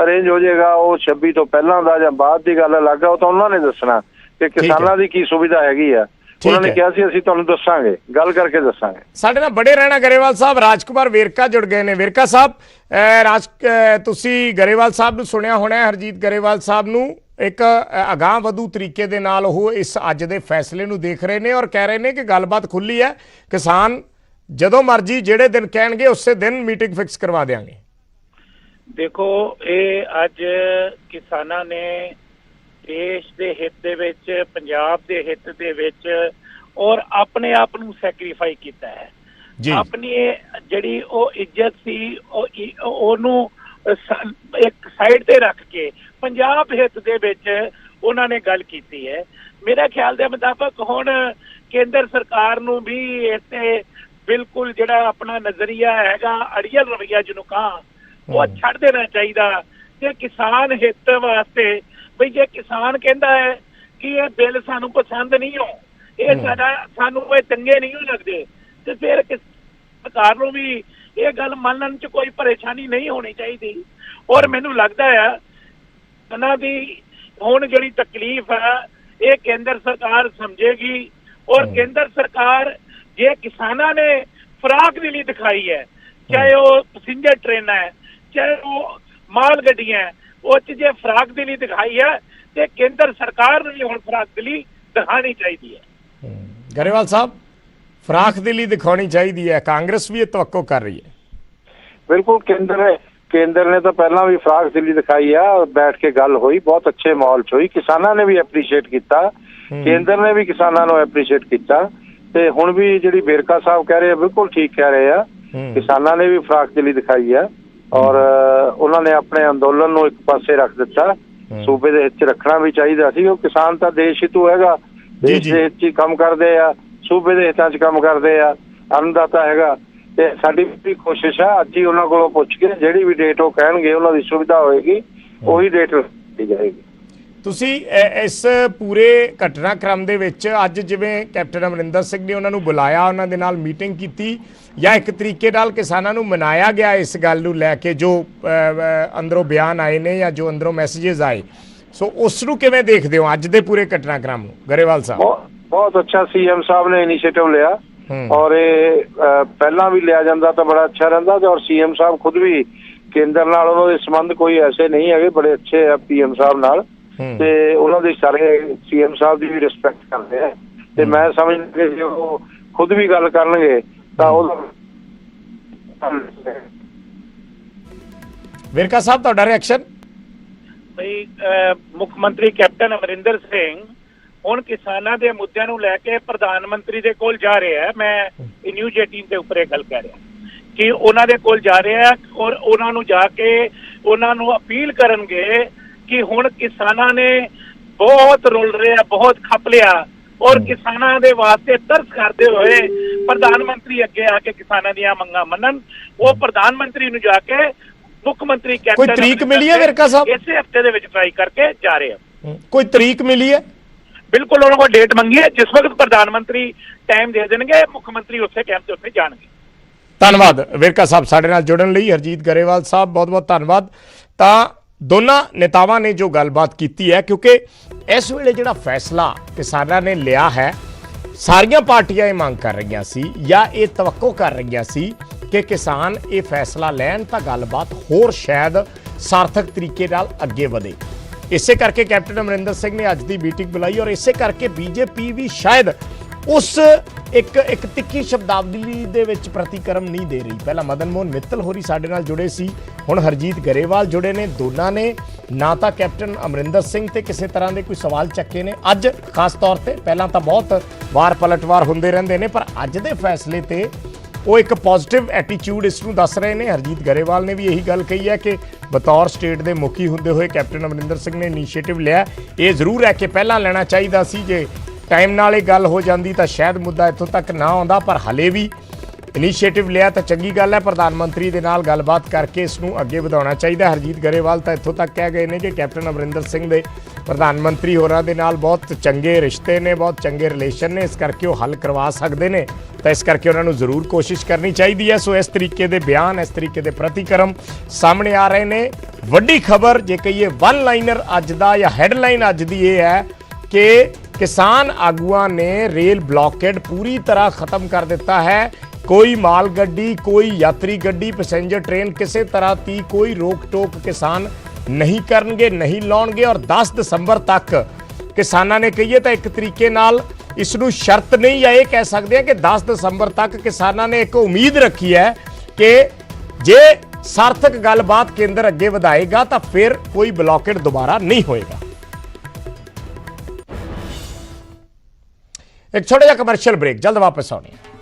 ਅਰੇਂਜ ਹੋ ਜਾਏਗਾ। ਉਹ 26 ਤੋਂ ਪਹਿਲਾਂ ਦਾ ਜਾਂ ਬਾਅਦ ਦੀ ਗੱਲ ਅਲੱਗ ਆ, ਉਹ ਤਾਂ ਉਹਨਾਂ ਨੇ ਦੱਸਣਾ ਕਿ ਕਿਸਾਨਾਂ ਦੀ ਕੀ ਸੁਵਿਧਾ ਹੈਗੀ ਆ। ਉਹਨਾਂ ਨੇ ਕਿਹਾ ਸੀ ਅਸੀਂ ਤੁਹਾਨੂੰ ਦੱਸਾਂਗੇ, ਗੱਲ ਕਰਕੇ ਦੱਸਾਂਗੇ। ਸਾਡੇ ਨਾਲ ਬੜੇ ਰਹਿਣਾ ਗਰੇਵਾਲ ਸਾਹਿਬ ਰਾਜਕੁਮਾਰ ਵੇਰਕਾ ਜੁੜ ਗਏ ਨੇ। ਵੇਰਕਾ ਸਾਹਿਬ, ਤੁਸੀਂ ਗਰੇਵਾਲ ਸਾਹਿਬ ਨੂੰ ਸੁਣਿਆ ਹੋਣਾ, ਹਰਜੀਤ ਗਰੇਵਾਲ ਸਾਹਿਬ ਨੂੰ ਇੱਕ ਅਗਾਂਹ ਵਧੂ ਤਰੀਕੇ ਦੇ ਨਾਲ ਉਹ ਇਸ ਅੱਜ ਦੇ ਫੈਸਲੇ ਨੂੰ ਦੇਖ ਰਹੇ ਨੇ ਔਰ ਕਹਿ ਰਹੇ ਨੇ ਕਿ ਗੱਲਬਾਤ ਖੁੱਲੀ ਹੈ, ਕਿਸਾਨ ਜਦੋਂ ਮਰਜ਼ੀ ਜਿਹੜੇ ਦਿਨ ਕਹਿਣਗੇ ਉਸੇ ਦਿਨ ਮੀਟਿੰਗ ਫਿਕਸ ਕਰਵਾ ਦੇਵਾਂਗੇ। ਦੇਖੋ, ਇਹ ਅੱਜ ਕਿਸਾਨਾਂ ਨੇ ਦੇਸ਼ ਦੇ ਹਿੱਤ ਦੇ ਵਿੱਚ, ਪੰਜਾਬ ਦੇ ਹਿੱਤ ਦੇ ਵਿੱਚ ਔਰ ਆਪਣੇ ਆਪ ਨੂੰ ਸੈਕਰੀਫਾਈ ਕੀਤਾ ਹੈ। ਆਪਣੀ ਜਿਹੜੀ ਉਹ ਇੱਜ਼ਤ ਸੀ ਉਹਨੂੰ ਇੱਕ ਸਾਈਡ ਤੇ ਰੱਖ ਕੇ ਪੰਜਾਬ ਹਿੱਤ ਦੇ ਵਿੱਚ ਉਹਨਾਂ ਨੇ ਗੱਲ ਕੀਤੀ ਹੈ। ਮੇਰੇ ਖਿਆਲ ਦੇ ਮੁਤਾਬਕ ਹੁਣ ਕੇਂਦਰ ਸਰਕਾਰ ਨੂੰ ਵੀ ਇੱਥੇ ਬਿਲਕੁਲ ਜਿਹੜਾ ਆਪਣਾ ਨਜ਼ਰੀਆ ਹੈਗਾ, ਅੜੀਅਲ ਰਵੱਈਆ ਜਿਹਨੂੰ ਕਹਾਂ, ਉਹ ਛੱਡ ਦੇਣਾ ਚਾਹੀਦਾ ਤੇ ਕਿਸਾਨ ਹਿੱਤ ਵਾਸਤੇ ਬਈ ਜੇ ਕਿਸਾਨ ਕਹਿੰਦਾ ਹੈ ਕਿ ਇਹ ਬਿੱਲ ਸਾਨੂੰ ਪਸੰਦ ਨਹੀਂ ਹੋ, ਇਹ ਸਾਨੂੰ ਇਹ ਚੰਗੇ ਨਹੀਂ ਲੱਗਦੇ, ਤੇ ਫਿਰ ਸਰਕਾਰ ਨੂੰ ਵੀ ਇਹ ਗੱਲ ਮੰਨਣ 'ਚ ਕੋਈ ਪਰੇਸ਼ਾਨੀ ਨਹੀਂ ਹੋਣੀ ਚਾਹੀਦੀ। ਔਰ ਮੈਨੂੰ ਲੱਗਦਾ ਆ ਇਹਨਾਂ ਦੀ ਹੁਣ ਜਿਹੜੀ ਤਕਲੀਫ ਹੈ ਇਹ ਕੇਂਦਰ ਸਰਕਾਰ ਸਮਝੇਗੀ। ਔਰ ਕੇਂਦਰ ਸਰਕਾਰ ਜੇ ਕਿਸਾਨਾਂ ਨੇ ਫਰਾਕ ਦਿਲੀ ਦਿਖਾਈ ਹੈ, ਚਾਹੇ ਉਹ ਪੈਸੇਂਜਰ ਟ੍ਰੇਨਾਂ ਹੈ, ਚਾਹੇ ਉਹ ਮਾਲ ਗੱਡੀਆਂ, ਉਹ 'ਚ ਜੇ ਫਰਾਕ ਦਿਲੀ ਦਿਖਾਈ ਹੈ ਤੇ ਕੇਂਦਰ ਸਰਕਾਰ ਨੂੰ ਵੀ ਹੁਣ ਫਰਾਕ ਦਿਲੀ ਦਿਖਾਣੀ ਚਾਹੀਦੀ ਹੈ। ਗਰੇਵਾਲ ਸਾਹਿਬ, ਫਰਾਕ ਦਿਲੀ ਦਿਖਾਉਣੀ ਚਾਹੀਦੀ ਹੈ, ਕਾਂਗਰਸ ਵੀ ਇਹ ਤਵੱਕੋ ਕਰ ਰਹੀ ਹੈ। ਬਿਲਕੁਲ, ਕੇਂਦਰ ਨੇ ਤਾਂ ਪਹਿਲਾਂ ਵੀ ਫਰਾਕ ਦਿਲੀ ਦਿਖਾਈ ਆ। ਬੈਠ ਕੇ ਗੱਲ ਹੋਈ, ਬਹੁਤ ਅੱਛੇ ਮਾਹੌਲ 'ਚ ਹੋਈ, ਕਿਸਾਨਾਂ ਨੇ ਵੀ ਐਪਰੀਸ਼ੀਏਟ ਕੀਤਾ, ਕੇਂਦਰ ਨੇ ਵੀ ਕਿਸਾਨਾਂ ਨੂੰ ਐਪਰੀਸ਼ੀਏਟ ਕੀਤਾ ਤੇ ਹੁਣ ਵੀ ਜਿਹੜੀ ਵੇਰਕਾ ਸਾਹਿਬ ਕਹਿ ਰਹੇ ਆ ਬਿਲਕੁਲ ਠੀਕ ਕਹਿ ਰਹੇ ਆ। ਕਿਸਾਨਾਂ ਨੇ ਵੀ ਫਰਾਕ ਦਿਲੀ ਦਿਖਾਈ ਆ ਔਰ ਉਹਨਾਂ ਨੇ ਆਪਣੇ ਅੰਦੋਲਨ ਨੂੰ ਇੱਕ ਪਾਸੇ ਰੱਖ ਦਿੱਤਾ। ਸੂਬੇ ਦੇ ਹਿੱਤ 'ਚ ਰੱਖਣਾ ਵੀ ਚਾਹੀਦਾ ਸੀ। ਉਹ ਕਿਸਾਨ ਤਾਂ ਦੇਸ਼ ਹਿੱਤੂ ਹੈਗਾ, ਦੇਸ਼ ਦੇ ਹਿੱਤ 'ਚ ਕੰਮ ਕਰਦੇ ਆ, ਸੂਬੇ ਦੇ ਹਿੱਤਾਂ 'ਚ ਕੰਮ ਕਰਦੇ ਆ, ਅੰਨਦਾਤਾ ਹੈਗਾ ਤੇ ਸਾਡੀ ਵੀ ਕੋਸ਼ਿਸ਼ ਆ ਅੱਜ ਹੀ ਉਹਨਾਂ ਕੋਲੋਂ ਪੁੱਛ ਕੇ ਜਿਹੜੀ ਵੀ ਡੇਟ ਉਹ ਕਹਿਣਗੇ ਉਹਨਾਂ ਦੀ ਸੁਵਿਧਾ ਹੋਏਗੀ ਉਹੀ ਡੇਟ ਦਿੱਤੀ ਜਾਏਗੀ। ਤੁਸੀਂ ਇਸ ਪੂਰੇ ਘਟਨਾਕ੍ਰਮ ਦੇ ਵਿੱਚ ਅੱਜ ਜਿਵੇਂ ਕੈਪਟਨ ਅਮਰਿੰਦਰ ਸਿੰਘ ਨੇ ਉਹਨਾਂ ਨੂੰ ਬੁਲਾਇਆ, ਉਹਨਾਂ ਦੇ ਨਾਲ ਮੀਟਿੰਗ ਕੀਤੀ ਜਾਂ ਇੱਕ ਤਰੀਕੇ ਨਾਲ ਕਿਸਾਨਾਂ ਨੂੰ ਮਨਾਇਆ ਗਿਆ ਇਸ ਗੱਲ ਨੂੰ ਲੈ ਕੇ ਜੋ ਅੰਦਰੋਂ ਬਿਆਨ ਆਏ ਨੇ ਜਾਂ ਜੋ ਅੰਦਰੋਂ ਮੈਸੇजेस ਆਏ, ਸੋ ਉਸ ਨੂੰ ਕਿਵੇਂ ਦੇਖਦੇ ਹੋ ਅੱਜ ਦੇ ਪੂਰੇ ਘਟਨਾਕ੍ਰਮ ਨੂੰ ਗਰੇਵਾਲ ਸਾਹਿਬ? ਬਹੁਤ ਅੱਛਾ ਸੀਐਮ ਸਾਹਿਬ ਨੇ ਇਨੀਸ਼ੀਏਟਿਵ ਲਿਆ ਔਰ ਇਹ ਪਹਿਲਾਂ ਵੀ ਲਿਆ ਜਾਂਦਾ ਤਾਂ ਬੜਾ ਅੱਛਾ ਰਹਿੰਦਾ ਤੇ ਔਰ ਸੀਐਮ ਸਾਹਿਬ ਖੁਦ ਵੀ ਕੇਂਦਰ ਨਾਲ ਉਹਨਾਂ ਦੇ ਸੰਬੰਧ ਕੋਈ ਐਸੇ ਨਹੀਂ ਹੈਗੇ, ਬੜੇ ਅੱਛੇ ਆ ਪੀਐਮ ਸਾਹਿਬ ਨਾਲ ਤੇ ਉਹਨਾਂ ਦੇ ਸਾਰੇ ਸੀਐਮ ਸਾਹਿਬ ਦੀ ਵੀ ਰਿਸਪੈਕਟ ਕਰਦੇ ਆ ਤੇ ਮੈਂ ਸਮਝਦਾ ਕਿ ਜੇ ਉਹ ਖੁਦ ਵੀ ਗੱਲ ਕਰਨਗੇ ਤਾਂ ਉਹਦਾ ਵਿਰਕਾ ਸਾਹਿਬ ਤੁਹਾਡਾ ਰਿਐਕਸ਼ਨ? ਬਈ ਮੁੱਖ ਮੰਤਰੀ ਕੈਪਟਨ ਅਮਰਿੰਦਰ ਸਿੰਘ ਹੁਣ ਕਿਸਾਨਾਂ ਦੇ ਮੁੱਦਿਆਂ ਨੂੰ ਲੈ ਕੇ ਪ੍ਰਧਾਨ ਮੰਤਰੀ ਦੇ ਕੋਲ ਜਾ ਰਿਹਾ ਹੈ। ਮੈਂ ਨਿਊਜ਼ 18 ਦੇ ਉੱਪਰ ਇਹ ਗੱਲ ਕਹਿ ਰਿਹਾ ਕਿ ਉਹਨਾਂ ਦੇ ਕੋਲ ਜਾ ਰਿਹਾ ਔਰ ਉਹਨਾਂ ਨੂੰ ਜਾ ਕੇ ਉਹਨਾਂ ਨੂੰ ਅਪੀਲ ਕਰਨਗੇ ਕਿ ਹੁਣ ਕਿਸਾਨਾਂ ਨੇ ਬਹੁਤ ਰੁਲ ਰਿਹਾ, ਬਹੁਤ ਖੱਪ ਲਿਆ ਔਰ ਕਿਸਾਨਾਂ ਦੇ ਵਾਸਤੇ ਤਰਸ ਕਰਦੇ ਹੋਏ ਪ੍ਰਧਾਨ ਮੰਤਰੀ ਅੱਗੇ ਆ ਕੇ ਕਿਸਾਨਾਂ ਦੀਆਂ ਮੰਗਾਂ ਮੰਨਣ। ਉਹ ਪ੍ਰਧਾਨ ਮੰਤਰੀ ਨੂੰ ਜਾ ਕੇ ਮੁੱਖ ਮੰਤਰੀ ਕੋਈ ਕੈਪਟਨ ਤਰੀਕ ਮਿਲੀ ਹੈ ਵਿਰਕਾ ਸਾਹਿਬ? ਇਸੇ ਹਫਤੇ ਦੇ ਵਿੱਚ ਟਰਾਈ ਕਰਕੇ ਜਾ ਰਹੇ ਆ। ਕੋਈ ਤਰੀਕ ਮਿਲੀ ਹੈ? ਬਿਲਕੁਲ ਉਹਨਾਂ ਕੋਲ ਡੇਟ ਮੰਗੀ ਹੈ, ਜਿਸ ਵਕਤ ਪ੍ਰਧਾਨ ਮੰਤਰੀ ਟਾਈਮ ਦੇ ਦੇਣਗੇ ਮੁੱਖ ਮੰਤਰੀ ਉਸੇ ਟਾਈਮ ਤੇ ਉੱਥੇ ਜਾਣਗੇ। ਧੰਨਵਾਦ ਵਿਰਕਾ ਸਾਹਿਬ ਸਾਡੇ ਨਾਲ ਜੁੜਨ ਲਈ। ਹਰਜੀਤ ਗਰੇਵਾਲ ਸਾਹਿਬ ਬਹੁਤ ਬਹੁਤ ਧੰਨਵਾਦ। ਤਾਂ ਦੋਨਾਂ ਨੇਤਾਵਾਂ ਨੇ ਜੋ ਗੱਲਬਾਤ ਕੀਤੀ ਹੈ, ਕਿਉਂਕਿ ਇਸ ਵੇਲੇ ਜਿਹੜਾ ਫੈਸਲਾ ਕਿਸਾਨਾਂ ਨੇ ਲਿਆ ਹੈ, ਸਾਰੀਆਂ ਪਾਰਟੀਆਂ ਇਹ ਮੰਗ ਕਰ ਰਹੀਆਂ ਸੀ ਜਾਂ ਇਹ ਤਵੱਕੋ ਕਰ ਰਹੀਆਂ ਸੀ ਕਿ ਕਿਸਾਨ ਇਹ ਫੈਸਲਾ ਲੈਣ ਤਾਂ ਗੱਲਬਾਤ ਹੋਰ ਸ਼ਾਇਦ ਸਾਰਥਕ ਤਰੀਕੇ ਨਾਲ ਅੱਗੇ ਵਧੇ। ਇਸੇ ਕਰਕੇ ਕੈਪਟਨ ਅਮਰਿੰਦਰ ਸਿੰਘ ਨੇ ਅੱਜ ਦੀ ਮੀਟਿੰਗ ਬੁਲਾਈ ਔਰ ਇਸੇ ਕਰਕੇ ਬੀਜੇਪੀ ਵੀ ਸ਼ਾਇਦ ਉਸ ਇੱਕ ਤਿੱਖੀ ਸ਼ਬਦਾਵਲੀ ਦੇ ਵਿੱਚ ਪ੍ਰਤੀਕਰਮ ਨਹੀਂ ਦੇ ਰਹੀ। ਪਹਿਲਾਂ ਮਦਨ ਮੋਹਨ ਮਿੱਤਲ ਹੋਰੀ ਸਾਡੇ ਨਾਲ ਜੁੜੇ ਸੀ, ਹੁਣ ਹਰਜੀਤ ਗਰੇਵਾਲ ਜੁੜੇ ਨੇ। ਦੋਨਾਂ ਨੇ ਨਾ ਤਾਂ ਕੈਪਟਨ ਅਮਰਿੰਦਰ ਸਿੰਘ ਤੇ ਕਿਸੇ ਤਰ੍ਹਾਂ ਦੇ ਕੋਈ ਸਵਾਲ ਚੱਕੇ ਨੇ ਅੱਜ ਖਾਸ ਤੌਰ ਤੇ, ਪਹਿਲਾਂ ਤਾਂ ਬਹੁਤ ਵਾਰ ਪਲਟਵਾਰ ਹੁੰਦੇ ਰਹਿੰਦੇ ਨੇ, ਪਰ ਅੱਜ ਦੇ ਫੈਸਲੇ ਤੇ ਉਹ ਇੱਕ ਪੋਜ਼ਿਟਿਵ ਐਟੀਟਿਊਡ ਇਸ ਨੂੰ ਦੱਸ ਰਹੇ ਨੇ। ਹਰਜੀਤ ਗਰੇਵਾਲ ਨੇ ਵੀ ਇਹੀ ਗੱਲ ਕਹੀ ਹੈ ਕਿ ਬਤੌਰ ਸਟੇਟ ਦੇ ਮੁਖੀ ਹੁੰਦੇ ਹੋਏ ਕੈਪਟਨ ਅਮਰਿੰਦਰ ਸਿੰਘ ਨੇ ਇਨੀਸ਼ੀਏਟਿਵ ਲਿਆ। ਇਹ ਜ਼ਰੂਰ ਹੈ ਕਿ ਪਹਿਲਾਂ ਲੈਣਾ ਚਾਹੀਦਾ ਸੀ, ਜੇ ਟਾਈਮ ਨਾਲ ਇਹ ਗੱਲ ਹੋ ਜਾਂਦੀ ਤਾਂ ਸ਼ਾਇਦ ਮੁੱਦਾ ਇੱਥੋਂ ਤੱਕ ਨਾ ਆਉਂਦਾ, ਪਰ ਹਲੇ ਵੀ ਇਨੀਸ਼ੀਏਟਿਵ ਲਿਆ ਤਾਂ ਚੰਗੀ ਗੱਲ ਹੈ। ਪ੍ਰਧਾਨ ਮੰਤਰੀ ਦੇ ਨਾਲ ਗੱਲਬਾਤ ਕਰਕੇ ਇਸ ਨੂੰ ਅੱਗੇ ਵਧਾਉਣਾ ਚਾਹੀਦਾ। ਹਰਜੀਤ ਗਰੇਵਾਲ ਤਾਂ ਇੱਥੋਂ ਤੱਕ ਕਹਿ ਗਏ ਨੇ ਕਿ ਕੈਪਟਨ ਅਮਰਿੰਦਰ ਸਿੰਘ ਦੇ ਪ੍ਰਧਾਨ ਮੰਤਰੀ ਹੋਰਾਂ ਦੇ ਨਾਲ ਬਹੁਤ ਚੰਗੇ ਰਿਸ਼ਤੇ ਨੇ, ਬਹੁਤ ਚੰਗੇ ਰਿਲੇਸ਼ਨ ਨੇ, ਇਸ ਕਰਕੇ ਉਹ ਹੱਲ ਕਰਵਾ ਸਕਦੇ ਨੇ, ਤਾਂ ਇਸ ਕਰਕੇ ਉਹਨਾਂ ਨੂੰ ਜ਼ਰੂਰ ਕੋਸ਼ਿਸ਼ ਕਰਨੀ ਚਾਹੀਦੀ ਹੈ। ਸੋ ਇਸ ਤਰੀਕੇ ਦੇ ਬਿਆਨ, ਇਸ ਤਰੀਕੇ ਦੇ ਪ੍ਰਤੀਕਰਮ ਸਾਹਮਣੇ ਆ ਰਹੇ ਨੇ। ਵੱਡੀ ਖਬਰ ਜੇ ਕਹੀਏ ਵਨ ਲਾਈਨਰ ਅੱਜ ਦਾ ਜਾਂ ਹੈਡਲਾਈਨ ਅੱਜ ਦੀ ਇਹ ਹੈ ਕਿ ਕਿਸਾਨ ਆਗੂਆਂ ਨੇ ਰੇਲ ਬਲੌਕੇਡ ਪੂਰੀ ਤਰ੍ਹਾਂ ਖਤਮ ਕਰ ਦਿੱਤਾ ਹੈ। ਕੋਈ ਮਾਲ ਗੱਡੀ, ਕੋਈ ਯਾਤਰੀ ਗੱਡੀ, ਪੈਸੇਂਜਰ ਟ੍ਰੇਨ, ਕਿਸੇ ਤਰ੍ਹਾਂ ਦੀ ਕੋਈ ਰੋਕ ਟੋਕ ਕਿਸਾਨ ਨਹੀਂ ਕਰਨਗੇ, ਨਹੀਂ ਲਾਉਣਗੇ। ਔਰ 10 ਦਸੰਬਰ ਤੱਕ ਕਿਸਾਨਾਂ ਨੇ ਕਹੀਏ ਤਾਂ ਇੱਕ ਤਰੀਕੇ ਨਾਲ ਇਸ ਨੂੰ ਸ਼ਰਤ ਨਹੀਂ, ਜਾਂ ਇਹ ਕਹਿ ਸਕਦੇ ਆ ਕਿ 10 ਦਸੰਬਰ ਤੱਕ ਕਿਸਾਨਾਂ ਨੇ ਇੱਕ ਉਮੀਦ ਰੱਖੀ ਹੈ ਕਿ ਜੇ ਸਾਰਥਕ ਗੱਲਬਾਤ ਕੇਂਦਰ ਅੱਗੇ ਵਧਾਏਗਾ ਤਾਂ ਫਿਰ ਕੋਈ ਬਲੌਕੇਡ ਦੁਬਾਰਾ ਨਹੀਂ ਹੋਏਗਾ। ਇੱਕ ਛੋਟਾ ਜਿਹਾ ਕਮਰਸ਼ੀਅਲ ਬ੍ਰੇਕ, ਜਲਦ ਵਾਪਸ ਆਉਣੀ ਹੈ।